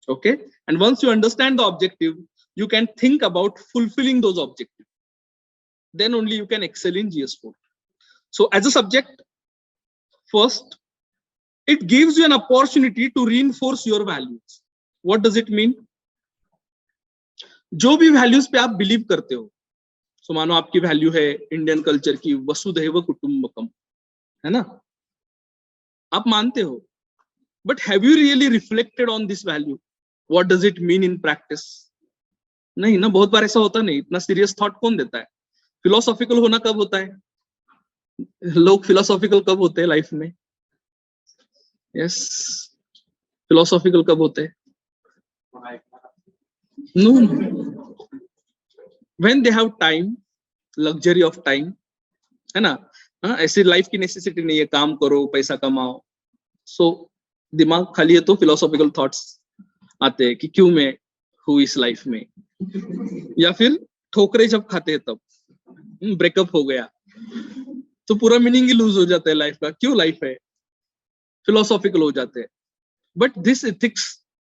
Okay, and once you understand the objective, you can think about fulfilling those objectives. Then only you can excel in GS4. So as a subject, first, it gives you an opportunity to reinforce your values. What does it mean? जो भी values पे आप believe करते हो, सो मानो आपकी value है Indian culture की वसुधैव कुटुंबकम, है ना? आप मानते हो, but have you really reflected on this value? What does it mean in practice? नहीं ना, बहुत बार ऐसा होता नहीं. इतना सीरियस थॉट कौन देता है? फिलोसॉफिकल होना कब होता है? लोग फिलोसॉफिकल कब होते हैं लाइफ में? यस, फिलोसॉफिकल कब होते हैं? No, when they have time, luxury of time, है ना? हाँ, ऐसी लाइफ की नेसेसिटी नहीं है, काम करो पैसा कमाओ, सो दिमाग खाली है तो फिलोसॉफिकल थॉट्स आते हैं कि क्यों मैं हूँ इस लाइफ में. या फिर ठोकरे जब खाते हैं तब ब्रेकअप हो गया तो पूरा मीनिंग ही लूज हो जाता है लाइफ का. क्यों लाइफ है? फिलोसॉफिकल हो जाते हैं. But this ethics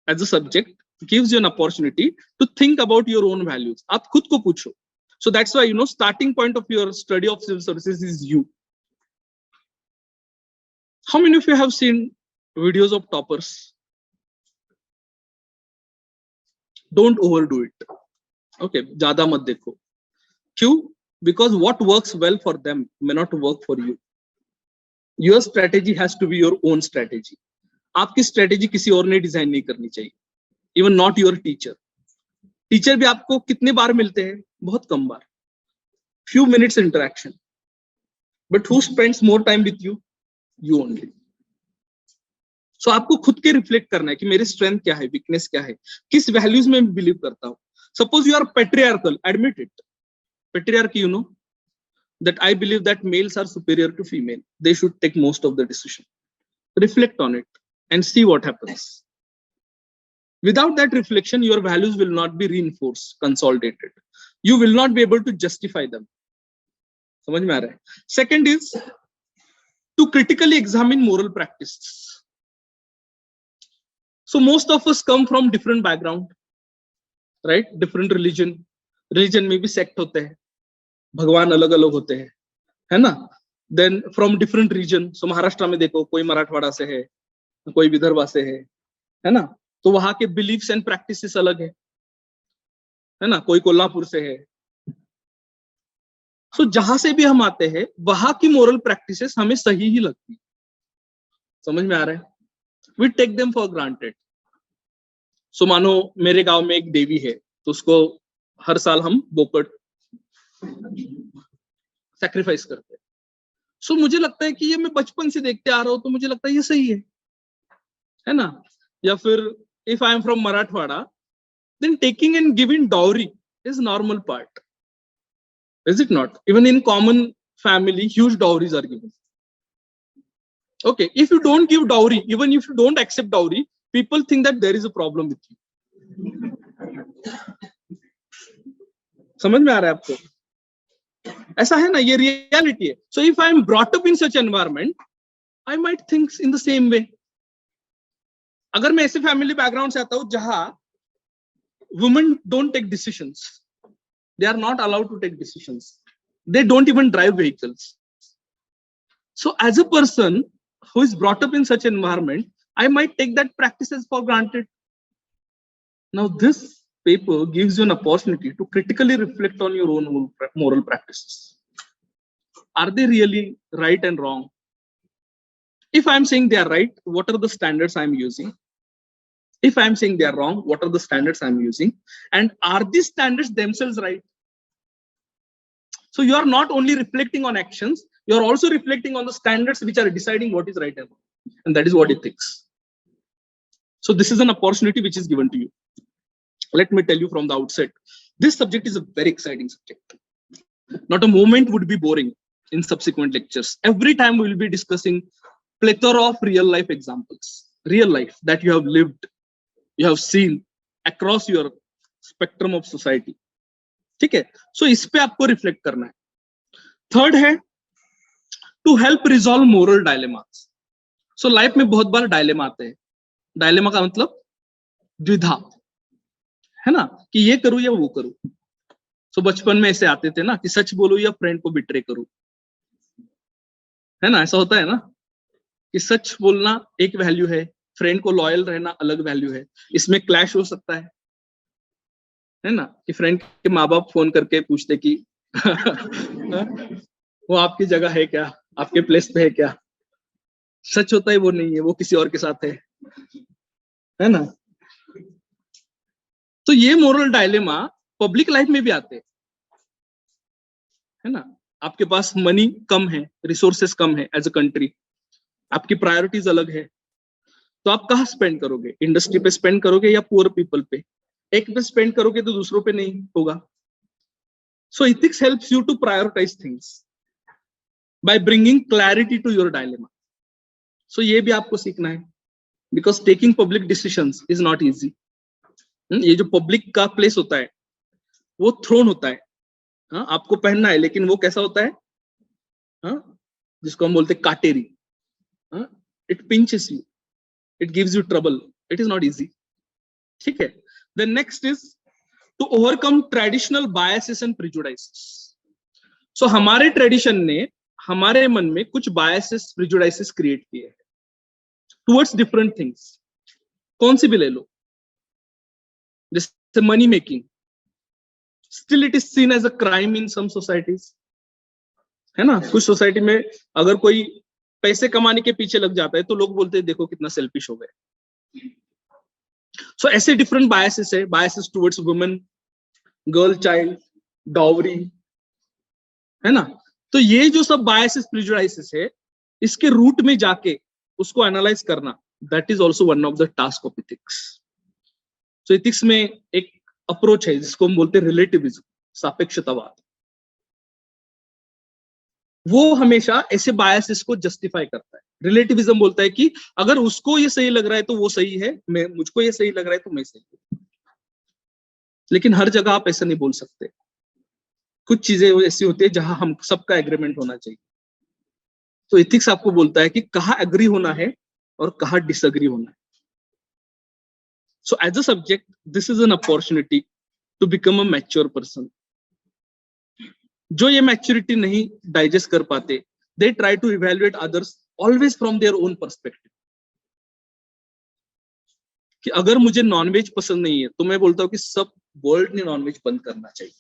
as a subject gives you an opportunity to think about your own values. आप खुद को पूछो. So that's why, you know, starting point of your study of civil services is you. How many of you have seen videos of toppers? Don't overdo it. Okay, ज़्यादा मत देखो. क्यों? Because what works well for them may not work for you. Your strategy has to be your own strategy. आपकी strategy किसी और ने design नहीं करनी चाहिए. Even not your teacher. Teacher भी आपको कितने बार मिलते हैं? बहुत कम बार. Few minutes interaction. But who spends more time with you? You only. So आपको खुद के रिफ्लेक्ट करना है कि मेरी स्ट्रेंथ क्या है, वीकनेस क्या है, किस वैल्यूज में बिलीव करता हूँ. Suppose you are patriarchal, admit it. Patriarchy, you know, that I believe that males are superior to female. They should take most of the decision. Reflect on it and see what happens. Without that reflection, your values will not be reinforced, consolidated. You will not be able to justify them. समझ में आ रहा है? Second is to critically examine moral practices. So most of us come from different background, right? Different religion. Religion में भी sect होते हैं, भगवान अलग अलग होते हैं, है ना? Then from different region. So Maharashtra में देखो कोई मराठवाड़ा से है, कोई विदर्भा से है ना? तो वहां के beliefs and practices अलग है ना? कोई कोल्हापुर से है. So जहां से भी हम आते हैं वहां की moral practices हमें सही ही लगती है. समझ में आ रहा है? We take them for granted. So मानो मेरे गांव में एक देवी है, तो उसको हर साल हम बोकट सैक्रिफाइस करते हैं. So मुझे लगता है कि ये मैं बचपन से देखते आ रहा हूं, तो मुझे लगता है ये सही है ना? या फिर if I am from Marathwada, then taking and giving dowry is normal part, is it not? Even in common family, huge dowries are given. Okay, if you don't give dowry, even if you don't accept dowry, people think that there is a problem with you. समझ में आ रहा है आपको? ऐसा है ना, ये reality है. So if I am brought up in such environment, I might think in the same way. अगर मैं ऐसे फैमिली बैकग्राउंड से आता हूं जहां women don't take decisions, they are not allowed to take decisions, they don't even drive vehicles. So as a person who is brought up in such environment, I might take that practices for granted. Now this paper gives you an opportunity to critically reflect on your own moral practices. Are they really right and wrong? If I am saying they are right, what are the standards I am using? If I am saying they are wrong, what are the standards I am using? And are these standards themselves right? So you are not only reflecting on actions, you are also reflecting on the standards which are deciding what is right and wrong. And that is what ethics. So this is an opportunity which is given to you. Let me tell you from the outset, this subject is a very exciting subject. Not a moment would be boring in subsequent lectures. Every time we will be discussing plethora of real life examples, real life that you have lived, you have seen across your spectrum of society. ठीक है? So इस पे आपको reflect करना है. Third है to help resolve moral dilemmas. So life में बहुत बार dilemma आते हैं. Dilemma का मतलब द्विधा, है ना? कि ये करूं या वो करूं. So बचपन में ऐसे आते थे ना कि सच बोलूं या फ्रेंड को बिट्रे करूं, है ना? ऐसा होता है ना कि सच बोलना एक वैल्यू है, फ्रेंड को लॉयल रहना अलग वैल्यू है. इसमें क्लैश हो सकता है ना? कि फ्रेंड के माँ बाप फोन करके पूछते कि वो आपकी जगह है क्या, आपके प्लेस पे है क्या? सच होता है वो नहीं है, वो किसी और के साथ है ना? तो ये मोरल डायलेमा पब्लिक लाइफ में भी आते हैं, है ना? आपके पास मनी कम है, रिसोर्सेस कम है एज अ कंट्री, आपकी प्रायोरिटीज अलग है, तो आप कहाँ स्पेंड करोगे? इंडस्ट्री पे स्पेंड करोगे या पुअर पीपल पे? एक पे स्पेंड करोगे तो दूसरों पे नहीं होगा. So ethics helps you to prioritize things by bringing clarity to your dilemma. So ये भी आपको सीखना है, because taking public decisions is not easy. ये जो पब्लिक का प्लेस होता है वो थ्रोन होता है. हाँ, आपको पहनना है, लेकिन वो कैसा होता है? हाँ, जिसको हम बोलते हैं काटेरी. It pinches you, it gives you trouble, it is not easy. ठीक है? The next is to overcome traditional biases and prejudices. So हमारे ट्रेडिशन ने हमारे मन में कुछ biases, prejudices क्रिएट किए हैं towards different things. कौन सी भी ले लो, जैसे money making, still it is seen as a crime in some societies, है ना? कुछ सोसाइटी में अगर कोई पैसे कमाने के पीछे लग जाता है तो लोग बोलते हैं देखो कितना सेल्फिश हो गए. So ऐसे डिफरेंट बायसेस है, biases towards women, girl child, dowry, है ना? तो ये जो सब बायसेस, प्रेजुडिसेस है, इसके रूट में जाके उसको एनालाइज करना, that is also one of the task of ethics. So ethics में एक अप्रोच है जिसको हम बोलते हैं रिलेटिविज्म, सापेक्षतावाद. वो हमेशा ऐसे बायसेस को जस्टिफाई करता है। रिलेटिविज्म बोलता है कि अगर उसको ये सही लग रहा है तो वो सही है, मुझको ये सही लग रहा है तो मैं सही हूं। लेकिन हर जगह आप ऐसा नहीं बोल सकते। कुछ चीजें ऐसी होती है जहां हम सबका एग्रीमेंट होना चाहिए। तो एथिक्स आपको बोलता है कि कहाँ एग्री होना है और कहाँ डिसएग्री होना है। So as a subject this is an opportunity to become a mature person. जो ये मैच्योरिटी नहीं डाइजेस्ट कर पाते, they try to evaluate others always from their own perspective. कि अगर मुझे नॉनवेज पसंद नहीं है तो मैं बोलता हूँ कि सब वर्ल्ड ने नॉनवेज बंद करना चाहिए।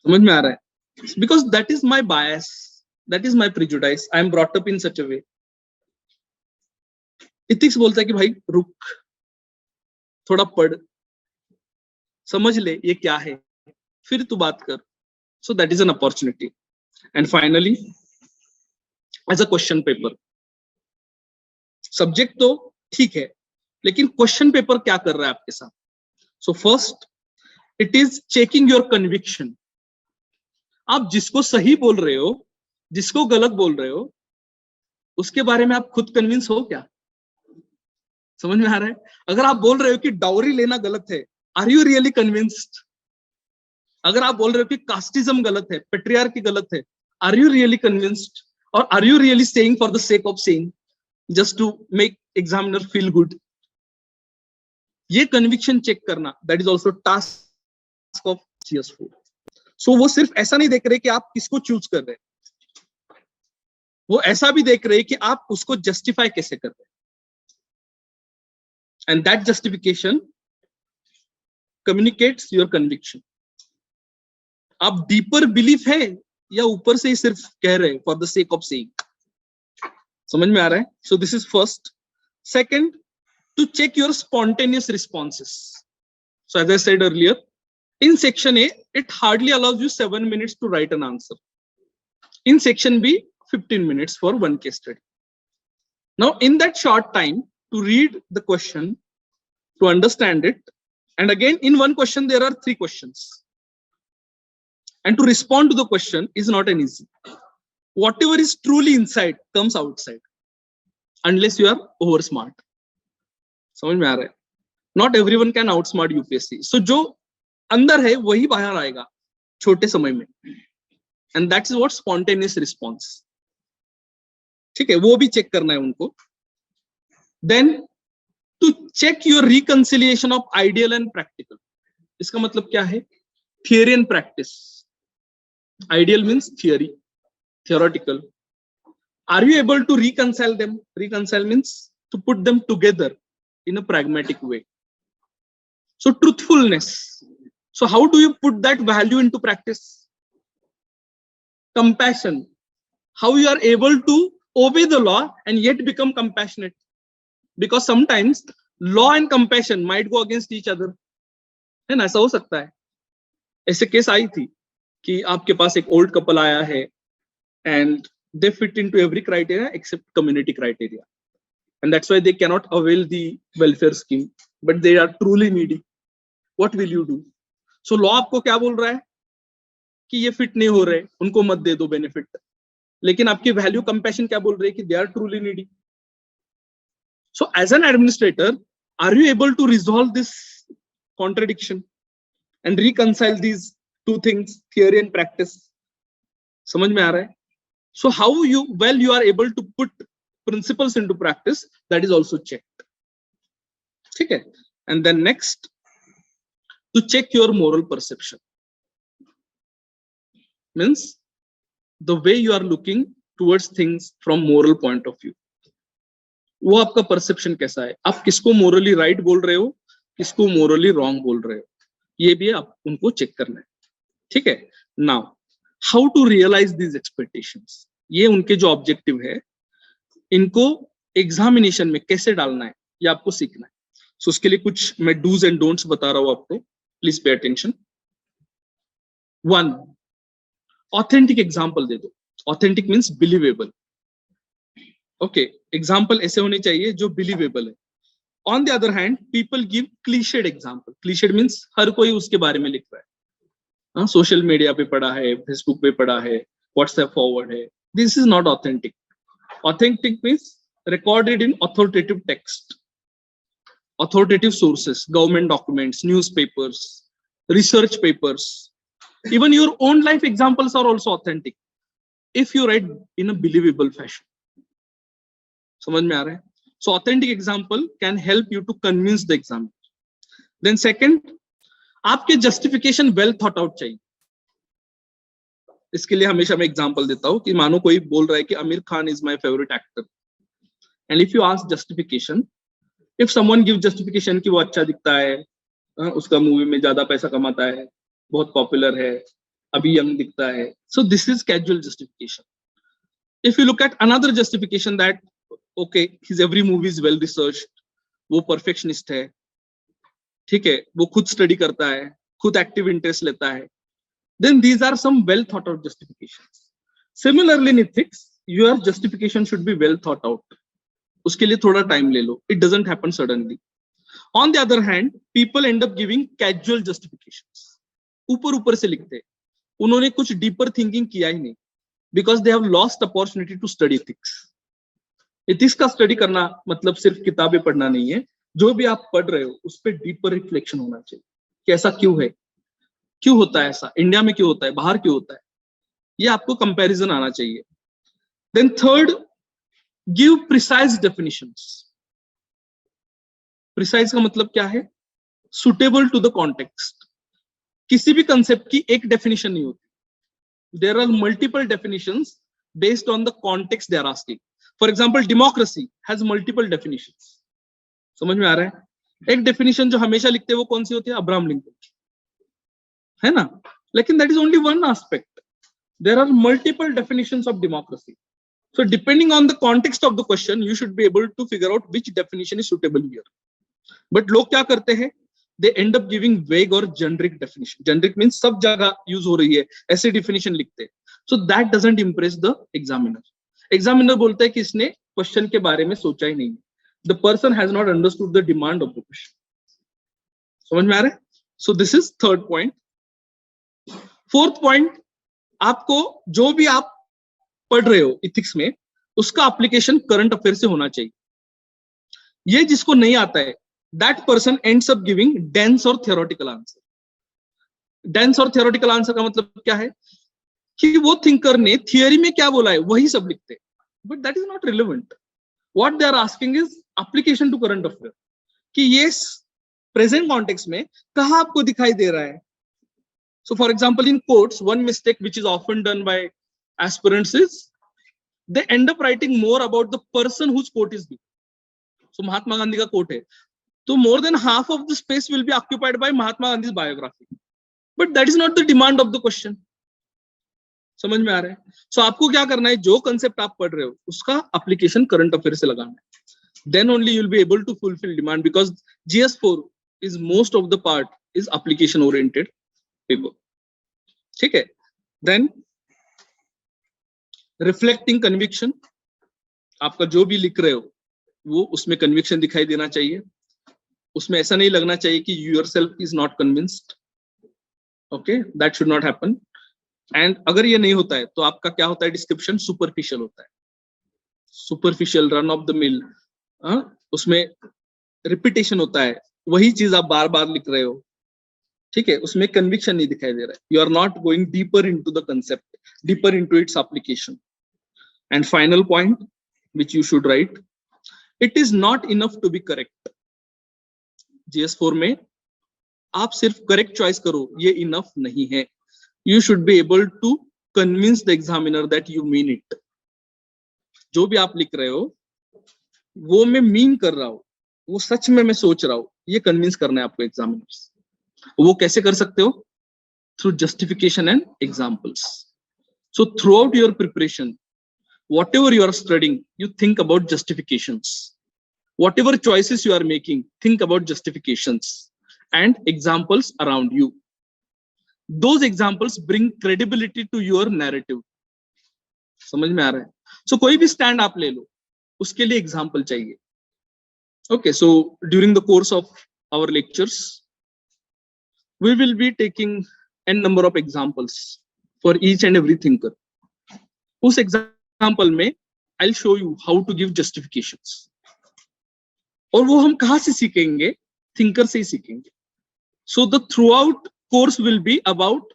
समझ में आ रहा है? Because that is my bias, that is my prejudice, I am brought up in such a way. Ethics बोलता है कि भाई रुक, थोड़ा पढ़, समझ ले ये क्या है, फिर तू बात कर। So that is an opportunity. And finally as a question paper, subject तो ठीक है, लेकिन क्वेश्चन पेपर क्या कर रहा है आपके साथ? So first it is checking your conviction. आप जिसको सही बोल रहे हो, जिसको गलत बोल रहे हो, उसके बारे में आप खुद कन्विंस हो क्या? समझ में आ रहा है? अगर आप बोल रहे हो कि डाउरी लेना गलत है, आर यू रियली कन्विंस्ड? अगर आप बोल रहे हो कि कास्टिज्म गलत है, पेट्रियार्की गलत है, आर यू रियली कन्विंस्ड? और are you really saying for the sake of saying, just to make examiner feel good? ये कन्विक्शन चेक करना, that is also task of CS4। So वो सिर्फ ऐसा नहीं देख रहे कि आप किसको चूज कर रहे हैं, वो ऐसा भी देख रहे कि आप उसको जस्टिफाई कैसे कर रहे हैं। And that justification communicates your conviction. आप डीपर बिलीफ है या ऊपर से ही सिर्फ कह रहे हैं for the sake of saying? समझ में आ रहा है? So this is first. Second, to check your spontaneous responses. So as I said earlier, in section A, it hardly allows you 7 minutes to write an answer. In section B, 15 minutes for one case study. Now, in that short time, to read the question, to understand it, and again, in one question, there are 3 questions. And to respond to the question is not an easy. Whatever is truly inside comes outside, unless you are over smart. समझ में आ रहा है? Not everyone can outsmart UPSC. So जो अंदर है वही बाहर आएगा छोटे समय में, and that is what spontaneous response. ठीक है, वो भी चेक करना है उनको। Then to check your reconciliation of ideal and practical. इसका मतलब क्या है? Theory and practice. Ideal means theory, theoretical. Are you able to reconcile them? Reconcile means to put them together in a pragmatic way. So truthfulness. So how do you put that value into practice? Compassion. How you are able to obey the law and yet become compassionate? Because sometimes law and compassion might go against each other. है ना? ऐसा हो सकता है। ऐसे case I थी कि आपके पास एक ओल्ड कपल आया है and they fit into every criteria except community criteria. And that's why they cannot avail the welfare scheme, but they are truly needy. What will you do? So law आपको क्या बोल रहा है कि ये fit नहीं हो रहे, उनको मत दे दो बेनिफिट, लेकिन आपकी वैल्यू कंपैशन क्या बोल रही है कि they are truly needy. So as an administrator, are you able to resolve this contradiction and reconcile these two things, theory and practice? समझ में आ रहा है? So how you are able to put principles into practice, that is also checked. ठीक है? And then next, to check your moral perception. Means the way you are looking towards things from moral point of view. वो आपका perception कैसा है? आप किसको Morli right बोल रहे हो, किसको मोरली रॉन्ग बोल रहे हो, ये भी आप उनको चेक करना है। ठीक है? Now how to realise these expectations, ये उनके जो ऑब्जेक्टिव है, इनको एग्जामिनेशन में कैसे डालना है, ये आपको सीखना है। सो उसके लिए कुछ मैं डूज एंड डोंट्स बता रहा हूं आपको, please pay attention. 1, authentic example दे दो। Authentic means believable. Okay, example ऐसे होने चाहिए जो बिलीवेबल है। On the other hand, people give clichéd example. Clichéd means हर कोई उसके बारे में लिख रहा है। सोशल मीडिया पे पढ़ा है, फेसबुक पे पढ़ा है, व्हाट्सएप फॉरवर्ड है. This is not authentic. Authentic means recorded in authoritative text, authoritative sources, government documents, newspapers, research papers. Even your own life examples are also authentic if you write in a believable fashion. समझ में आ रहा है? So authentic example can help you to convince the examiner. Then second, आपके justification well thought out चाहिए. इसके लिए हमेशा मैं एग्जांपल देता हूं कि मानो कोई बोल रहा है कि Aamir Khan is my favourite actor, and if you ask justification, if someone give justification कि वो अच्छा दिखता है, उसका मूवी में ज्यादा पैसा कमाता है, बहुत पॉपुलर है, अभी यंग दिखता है, so this is casual justification. If you look at another justification that okay his every movie is well researched, वो परफेक्शनिस्ट है, ठीक है, वो खुद स्टडी करता है, खुद एक्टिव इंटरेस्ट लेता है, then these are some well thought out justifications. Similarly in ethics, your justification should be well thought out. उसके लिए थोड़ा टाइम ले लो. It doesn't happen suddenly. On the other hand, people end up giving casual justifications. ऊपर ऊपर से लिखते हैं, उन्होंने कुछ डीपर थिंकिंग किया ही नहीं, because they have lost opportunity to study ethics. Ethics का स्टडी करना मतलब सिर्फ किताबें पढ़ना नहीं है. जो भी आप पढ़ रहे हो उस पर डीपर रिफ्लेक्शन होना चाहिए कि ऐसा क्यों है, क्यों होता है ऐसा, इंडिया में क्यों होता है, बाहर क्यों होता है, ये आपको कंपैरिजन आना चाहिए. Then third, give precise definitions. Precise का मतलब क्या है? Suitable to the context. किसी भी कंसेप्ट की एक डेफिनेशन नहीं होती. There are multiple definitions based on the context they are asking. For example, democracy has multiple definitions. समझ में आ रहा है? एक डेफिनेशन जो हमेशा लिखते हैं वो कौन सी होती है? अब्राहम लिंकन, है ना? लेकिन that is only one aspect. There are multiple definitions of democracy. So depending on the context of the question, you should be able to figure out which definition is suitable here. But लोग क्या करते हैं? They end up giving vague or generic definition. Generic means सब जगह use हो रही है, ऐसे definition लिखते हैं. So that doesn't impress the examiner. Examiner बोलता है कि इसने question के बारे में सोचा ही नहीं. The person has not understood the demand of the question. समझ में आ रहा है? So this is third point. Fourth point, आपको जो भी आप पढ़ रहे हो इथिक्स में, उसका एप्लीकेशन करंट अफेयर से होना चाहिए. ये जिसको नहीं आता है, that person ends up giving dense और थियोरेटिकल आंसर. डेंस और थियोरेटिकल आंसर का मतलब क्या है? कि वो थिंकर ने थियरी में क्या बोला है वही सब लिखते हैं, but that is not relevant. What they are asking is application to current affair, कि ये प्रेजेंट कॉन्टेक्स्ट में कहां आपको दिखाई दे रहा है. So for example, in quotes, one mistake which is often done by aspirants is they end up writing more about the person whose quote is given. So Mahatma Gandhi का quote है, तो more than half of the space will be occupied by Mahatma Gandhi's biography. But that is not the demand of the question. समझ में आ रहा है? So आपको क्या करना है? जो concept आप पढ़ रहे हो उसका application current affair से लगाना है. Then only you will be able to fulfill demand, because GS4 is most of the part is application oriented paper. ठीक है. Then reflecting conviction, आपका जो भी लिख रहे हो वो उसमें conviction दिखाई देना चाहिए. उसमें ऐसा नहीं लगना चाहिए कि yourself is not convinced. Okay, that should not happen. And अगर ये नहीं होता है तो आपका क्या होता है? Description superficial होता है. Superficial, run of the mill. उसमें repetition होता है, वही चीज आप बार बार लिख रहे हो. ठीक है, उसमें कन्विक्शन नहीं दिखाई दे रहा है. You are not going deeper into the concept, deeper into its application. And final point which you should write, it is not enough to be correct. GS4 में आप सिर्फ करेक्ट चॉइस करो, ये इनफ नहीं है. You should be able to convince the examiner that you mean it. जो भी आप लिख रहे हो वो मैं मीन कर रहा हूं, वो सच में मैं सोच रहा हूं, ये कन्विंस करना है आपको एग्जामिनर्स. वो कैसे कर सकते हो? Through justification and examples. So throughout your preparation, whatever you are studying, you think about justifications. Whatever choices you are making, think about justifications and examples around you. Those examples bring credibility to your narrative. समझ में आ रहा है? सो कोई भी stand आप ले लो, उसके लिए एग्जाम्पल चाहिए. Okay, so during the course of our lectures we will be taking n number of examples for each and every thinker. उस example में I'll show you how to give justifications. और वो हम कहाँ से सीखेंगे? Thinker से ही सीखेंगे. So the throughout course will be about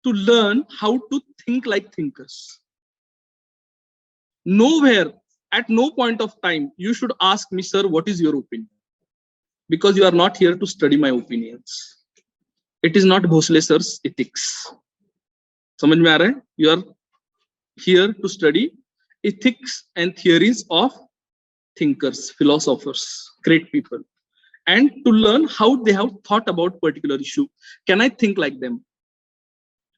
to learn how to think like thinkers. Nowhere, at no point of time, you should ask me, sir, what is your opinion? Because you are not here to study my opinions. It is not Bhosale sir's ethics. समझ में आ रहा है? You are here to study ethics and theories of thinkers, philosophers, great people, and to learn how they have thought about particular issue. Can I think like them?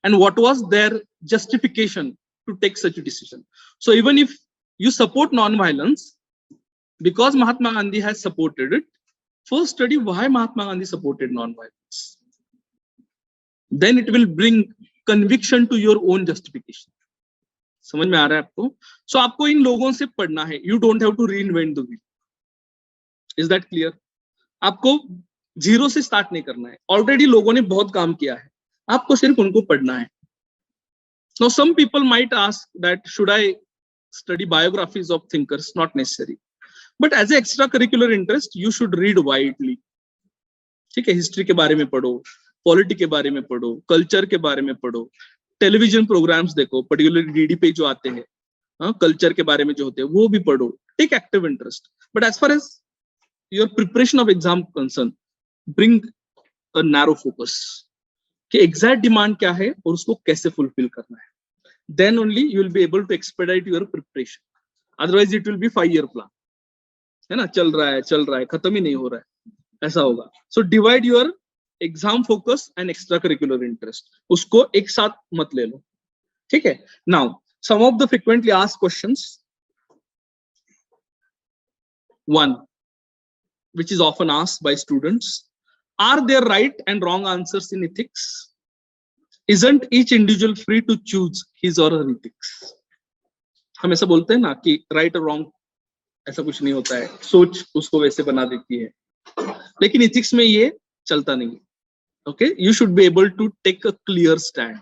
And what was their justification to take such a decision? So even if you support non-violence, because Mahatma Gandhi has supported it, first study why Mahatma Gandhi supported non-violence. Then it will bring conviction to your own justification. समझ में आ रहा है आपको? So आपको इन लोगों से पढ़ना है. You don't have to reinvent the wheel. Is that clear? आपको जीरो से स्टार्ट नहीं करना है. Already लोगों ने बहुत काम किया है. आपको सिर्फ उनको पढ़ना है. Now some people might ask that should I study biographies of thinkers? Not necessary. But as an extracurricular interest, you should read widely. ठीक है, हिस्ट्री के बारे में पढ़ो, पॉलिटी के बारे में पढ़ो, कल्चर के बारे में पढ़ो, टेलीविजन प्रोग्राम्स देखो, पर्टिकुलरली डीडी पे जो आते हैं, कल्चर के बारे में जो होते हैं वो भी पढ़ो. Take active interest. But as far as your preparation of exam concern, bring a narrow focus कि एग्जैक्ट डिमांड क्या है और उसको कैसे फुलफिल करना है. Then only you will be able to expedite your preparation. Otherwise it will be 5 year plan, है ना, चल रहा है, खत्म ही नहीं हो रहा है, ऐसा होगा. So divide your exam focus and extra curricular interest. उसको एक साथ मत ले लो. ठीक है. Now some of the frequently asked questions. One, which is often asked by students: are there right and wrong answers in ethics? Isn't each individual free to choose his or her ethics? हम ऐसा बोलते हैं ना कि right or wrong ऐसा कुछ नहीं होता है, सोच उसको वैसे बना देती है, लेकिन ethics में ये चलता नहीं. Okay, you should be able to take a clear stand.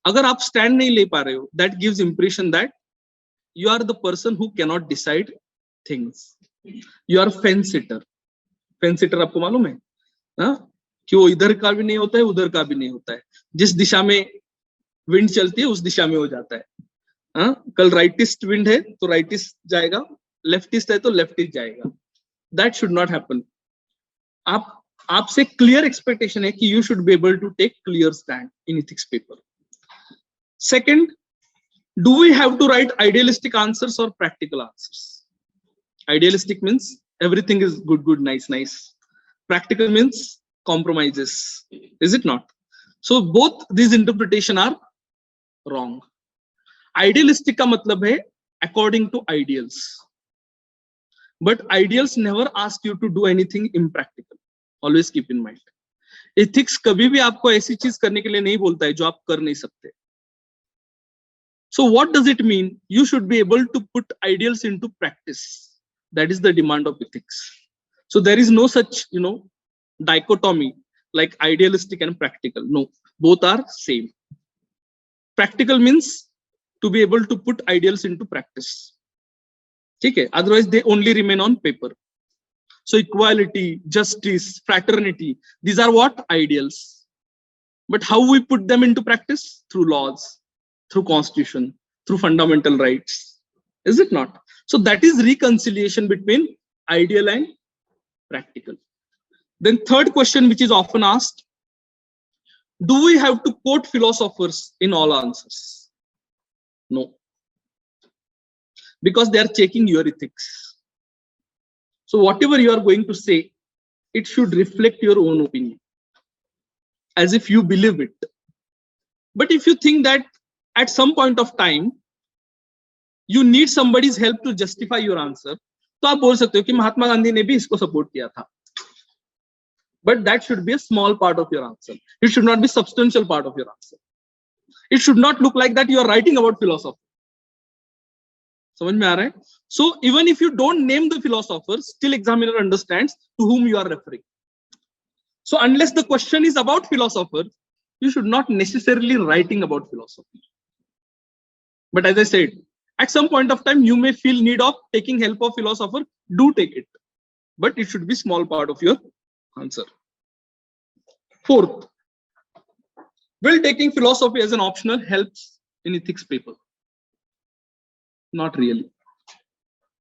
अगर आप stand नहीं ले पा रहे हो, that gives impression that you are the person who cannot decide things. You are fence sitter. Fence sitter आपको मालूम है ना, कि वो इधर का भी नहीं होता है, उधर का भी नहीं होता है. जिस दिशा में विंड चलती है उस दिशा में हो जाता है. कल राइटिस्ट विंड है तो राइटिस्ट जाएगा, लेफ्टिस्ट है तो लेफ्टिस्ट जाएगा. That should not happen. आपसे क्लियर एक्सपेक्टेशन है कि you should be able to take clear stand in ethics paper. Second, do we have to write idealistic answers और practical answers? Idealistic means everything is good, nice. Practical means compromises. Is it not? So both these interpretation are wrong. Idealistic का मतलब है according to ideals. But ideals never ask you to do anything impractical. Always keep in mind. Ethics कभी भी आपको ऐसी चीज करने के लिए नहीं बोलता है जो आप कर नहीं सकते. So what does it mean? You should be able to put ideals into practice. That is the demand of ethics. So there is no such, dichotomy like idealistic and practical. No, both are same. Practical means to be able to put ideals into practice. Okay? Otherwise they only remain on paper. So equality, justice, fraternity, these are what? Ideals. But how we put them into practice? Through laws, through constitution, through fundamental rights. Is it not? So that is reconciliation between ideal and practical. Then third question which is often asked: do we have to quote philosophers in all answers? No. Because they are checking your ethics. So whatever you are going to say, it should reflect your own opinion, as if you believe it. But if you think that at some point of time you need somebody's help to justify your answer, तो आप बोल सकते हो कि महात्मा गांधी ने भी इसको support किया था. But that should be a small part of your answer. It should not be substantial part of your answer. It should not look like that you are writing about philosophy. समझ में आ रहा है? So even if you don't name the philosopher, still examiner understands to whom you are referring. So unless the question is about philosopher, you should not necessarily writing about philosophy. But as I said, at some point of time, you may feel need of taking help of philosopher, do take it. But it should be small part of your answer. Fourth, will taking philosophy as an optional helps in ethics paper? Not really.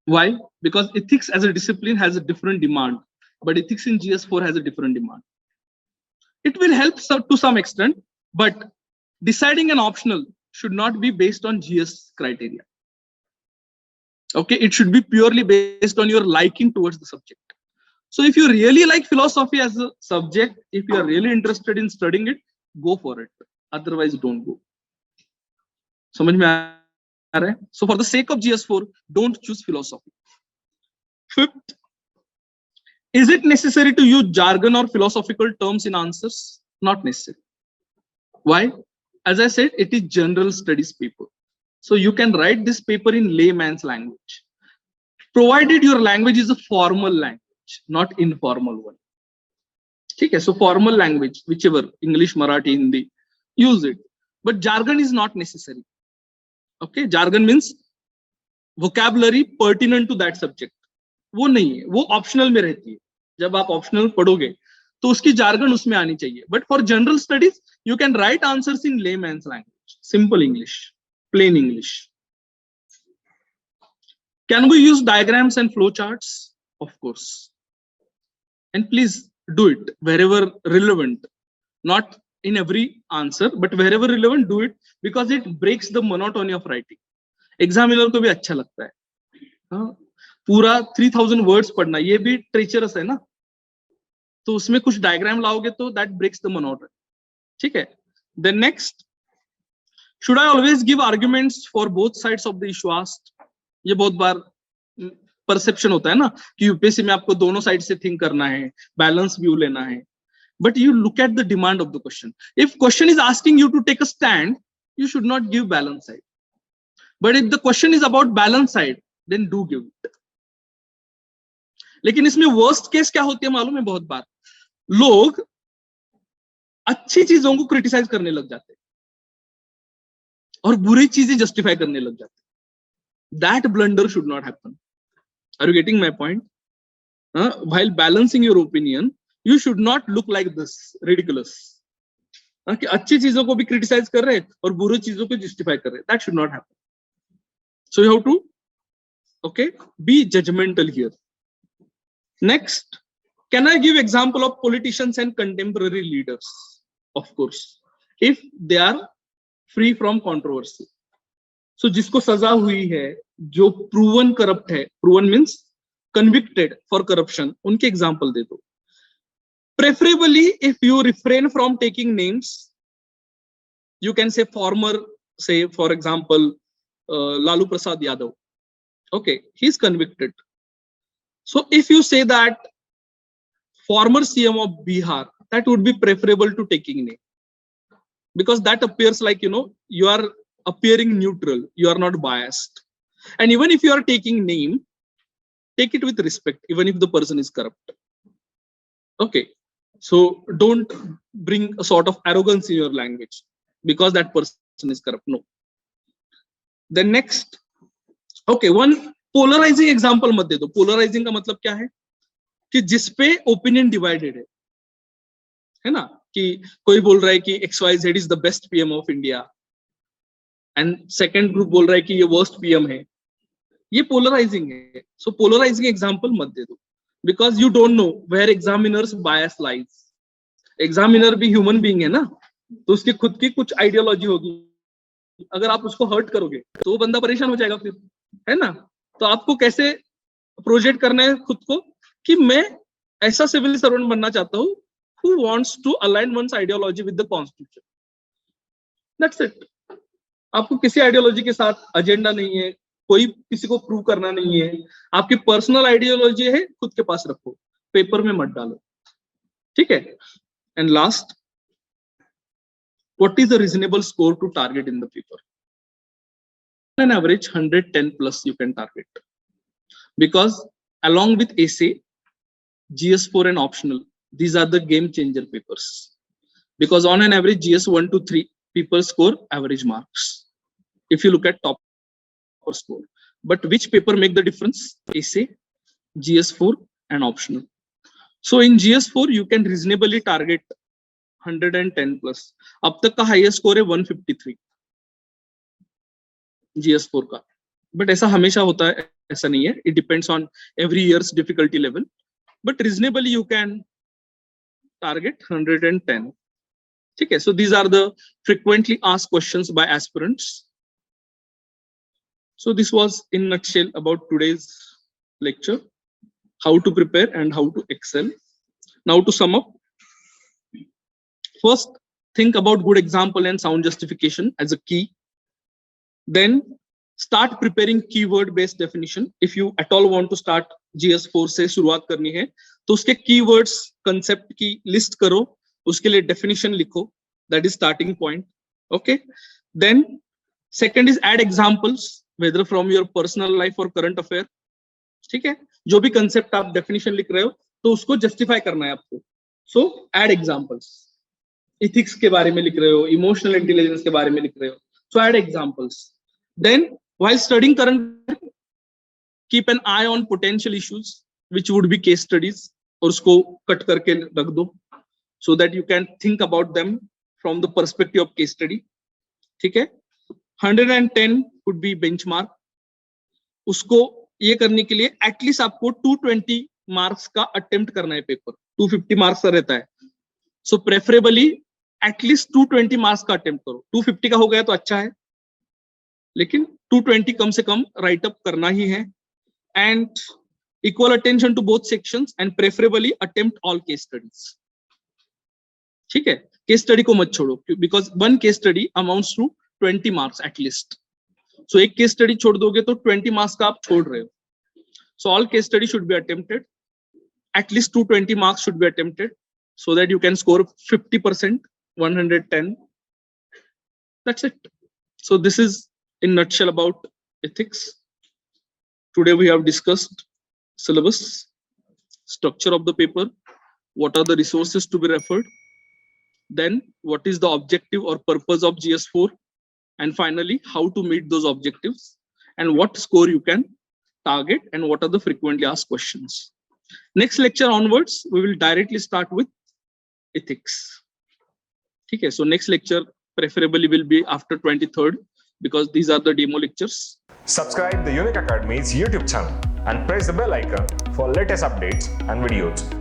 Why? Because ethics as a discipline has a different demand, but ethics in GS4 has a different demand. It will help to some extent, but deciding an optional should not be based on GS criteria. Okay, it should be purely based on your liking towards the subject. So if you really like philosophy as a subject, if you are really interested in studying it, go for it. Otherwise, don't go. समझ में आ रहा है? So for the sake of GS4, don't choose philosophy. Fifth, is it necessary to use jargon or philosophical terms in answers? Not necessary. Why? As I said, it is general studies paper. So you can write this paper in layman's language, provided your language is a formal language, not informal one. Okay, so formal language, whichever, English, Marathi, Hindi, use it. But jargon is not necessary. Okay, jargon means vocabulary pertinent to that subject. वो नहीं है, वो optional में रहती है. जब आप optional पढ़ोगे तो उसकी jargon उसमें आनी चाहिए. But for general studies, you can write answers in layman's language, simple English, plain English. Can we use diagrams and flowcharts? Of course. And please do it wherever relevant. Not in every answer, but wherever relevant, do it because it breaks the monotony of writing. Examiner को भी अच्छा लगता है. हाँ, पूरा 3000 words पढ़ना, ये भी treacherous है ना. तो उसमें कुछ diagram लाओगे तो that breaks the monotony. ठीक है. Then next, should I always give arguments for both sides of the issue asked? ये बहुत बार perception होता है ना कि यूपीएससी में आपको दोनों साइड से थिंक करना है, बैलेंस व्यू लेना है. But you look at the demand of the question. If question is asking you to take a stand, you should not give balance side. But if the question is about balance side, then do give it. लेकिन इसमें worst case क्या होती है मालूम है? बहुत बार लोग अच्छी चीजों को क्रिटिसाइज करने लग जाते हैं और बुरी चीजें जस्टिफाई करने लग जाते हैं. That blunder should not happen. Are you getting my point? While balancing your opinion, you should not look like this, ridiculous. कि अच्छी चीजों को भी क्रिटिसाइज कर रहे हैं और बुरी चीजों को जस्टिफाई कर रहे हैं. That should not happen. So you have to, okay, be judgmental here. Next, can I give example of politicians and contemporary leaders? Of course, if they are free from controversy. So जिसको सजा हुई है, जो proven corrupt है, proven means convicted for corruption, उनके example दे दो. Preferably, if you refrain from taking names, you can say former, say for example, Lalu Prasad Yadav. Okay, he's convicted. So if you say that former CM of Bihar, that would be preferable to taking name, because that appears like, you know, you are appearing neutral, you are not biased. And even if you are taking name, take it with respect, even if the person is corrupt. Okay, so don't bring a sort of arrogance in your language because that person is corrupt. No. Then next, okay, one polarizing example मत दे दो. Polarizing का मतलब क्या है कि जिसपे opinion divided है ना, कि कोई बोल रहा है कि XYZ is the best PM of India and second group बोल रहा है कि ये worst PM है. ये polarizing है. So polarizing example मत दे दो because you don't know where examiner's bias lies. Examiner भी human being है ना, तो उसकी खुद की कुछ ideology होगी. अगर आप उसको hurt करोगे तो वो बंदा परेशान हो जाएगा फिर, है ना. तो आपको कैसे प्रोजेक्ट करना है खुद को कि मैं ऐसा सिविल सर्वेंट बनना चाहता हूं who wants to align one's ideology with the constitution. That's it. आपको किसी आइडियोलॉजी के साथ एजेंडा नहीं है, कोई किसी को प्रूव करना नहीं है. आपकी पर्सनल आइडियोलॉजी है, खुद के पास रखो, पेपर में मत डालो. ठीक है. And last, what is the reasonable score to target in the paper? On average 110 plus you can target, because along with essay, GS4 and optional, These are the game changer papers, because on an average GS 1 to 3 people score average marks if you look at top score. But which paper make the difference? Essay, GS4 and optional. So in GS4 you can reasonably target 110 plus. अब तक का highest score है 153 GS4 का. But ऐसा हमेशा होता है, ऐसा नहीं है. It depends on every year's difficulty level. But reasonably you can target 110. Okay, so these are the frequently asked questions by aspirants. So this was in a nutshell about today's lecture, how to prepare and how to excel. Now to sum up, first think about good example and sound justification as a key. Then start preparing keyword based definition. If you at all want to start GS4 से शुरुआत करनी है तो उसके keywords concept की list करो, उसके लिए definition लिखो, that is starting point. Okay, then second is add examples whether from your personal life or current affair. ठीक है, जो भी concept आप definition लिख रहे हो तो उसको justify करना है आपको. So add examples. Ethics के बारे में लिख रहे हो, emotional intelligence के बारे में लिख रहे हो, so add examples. Then while studying current, keep an eye on potential issues which would be case studies, और उसको cut करके रख दो so that you can think about them from the perspective of case study. ठीक है, 110 could be benchmark. उसको ये करने के लिए at least आपको 220 marks का attempt करना है पेपर. 250 marks का रहता है, so preferably at least 220 marks का attempt करो. 250 का हो गया तो अच्छा है, लेकिन 220 कम से कम write up करना ही है. And equal attention to both sections and preferably attempt all case studies. ठीक है, case study को मत छोड़ो, because one case study amounts to 20 marks at least. So एक case study छोड़ दोगे तो 20 marks का आप छोड़ रहे हो. So all case study should be attempted. At least 220 marks should be attempted so that you can score 50%, 110. That's it. So this is in nutshell about ethics. Today we have discussed syllabus, structure of the paper, what are the resources to be referred, then what is the objective or purpose of GS4, and finally how to meet those objectives and what score you can target and what are the frequently asked questions. Next lecture onwards we will directly start with ethics. Okay, so next lecture preferably will be after 23rd because these are the demo lectures. Subscribe the Unique Academy's YouTube channel and press the bell icon for latest updates and videos.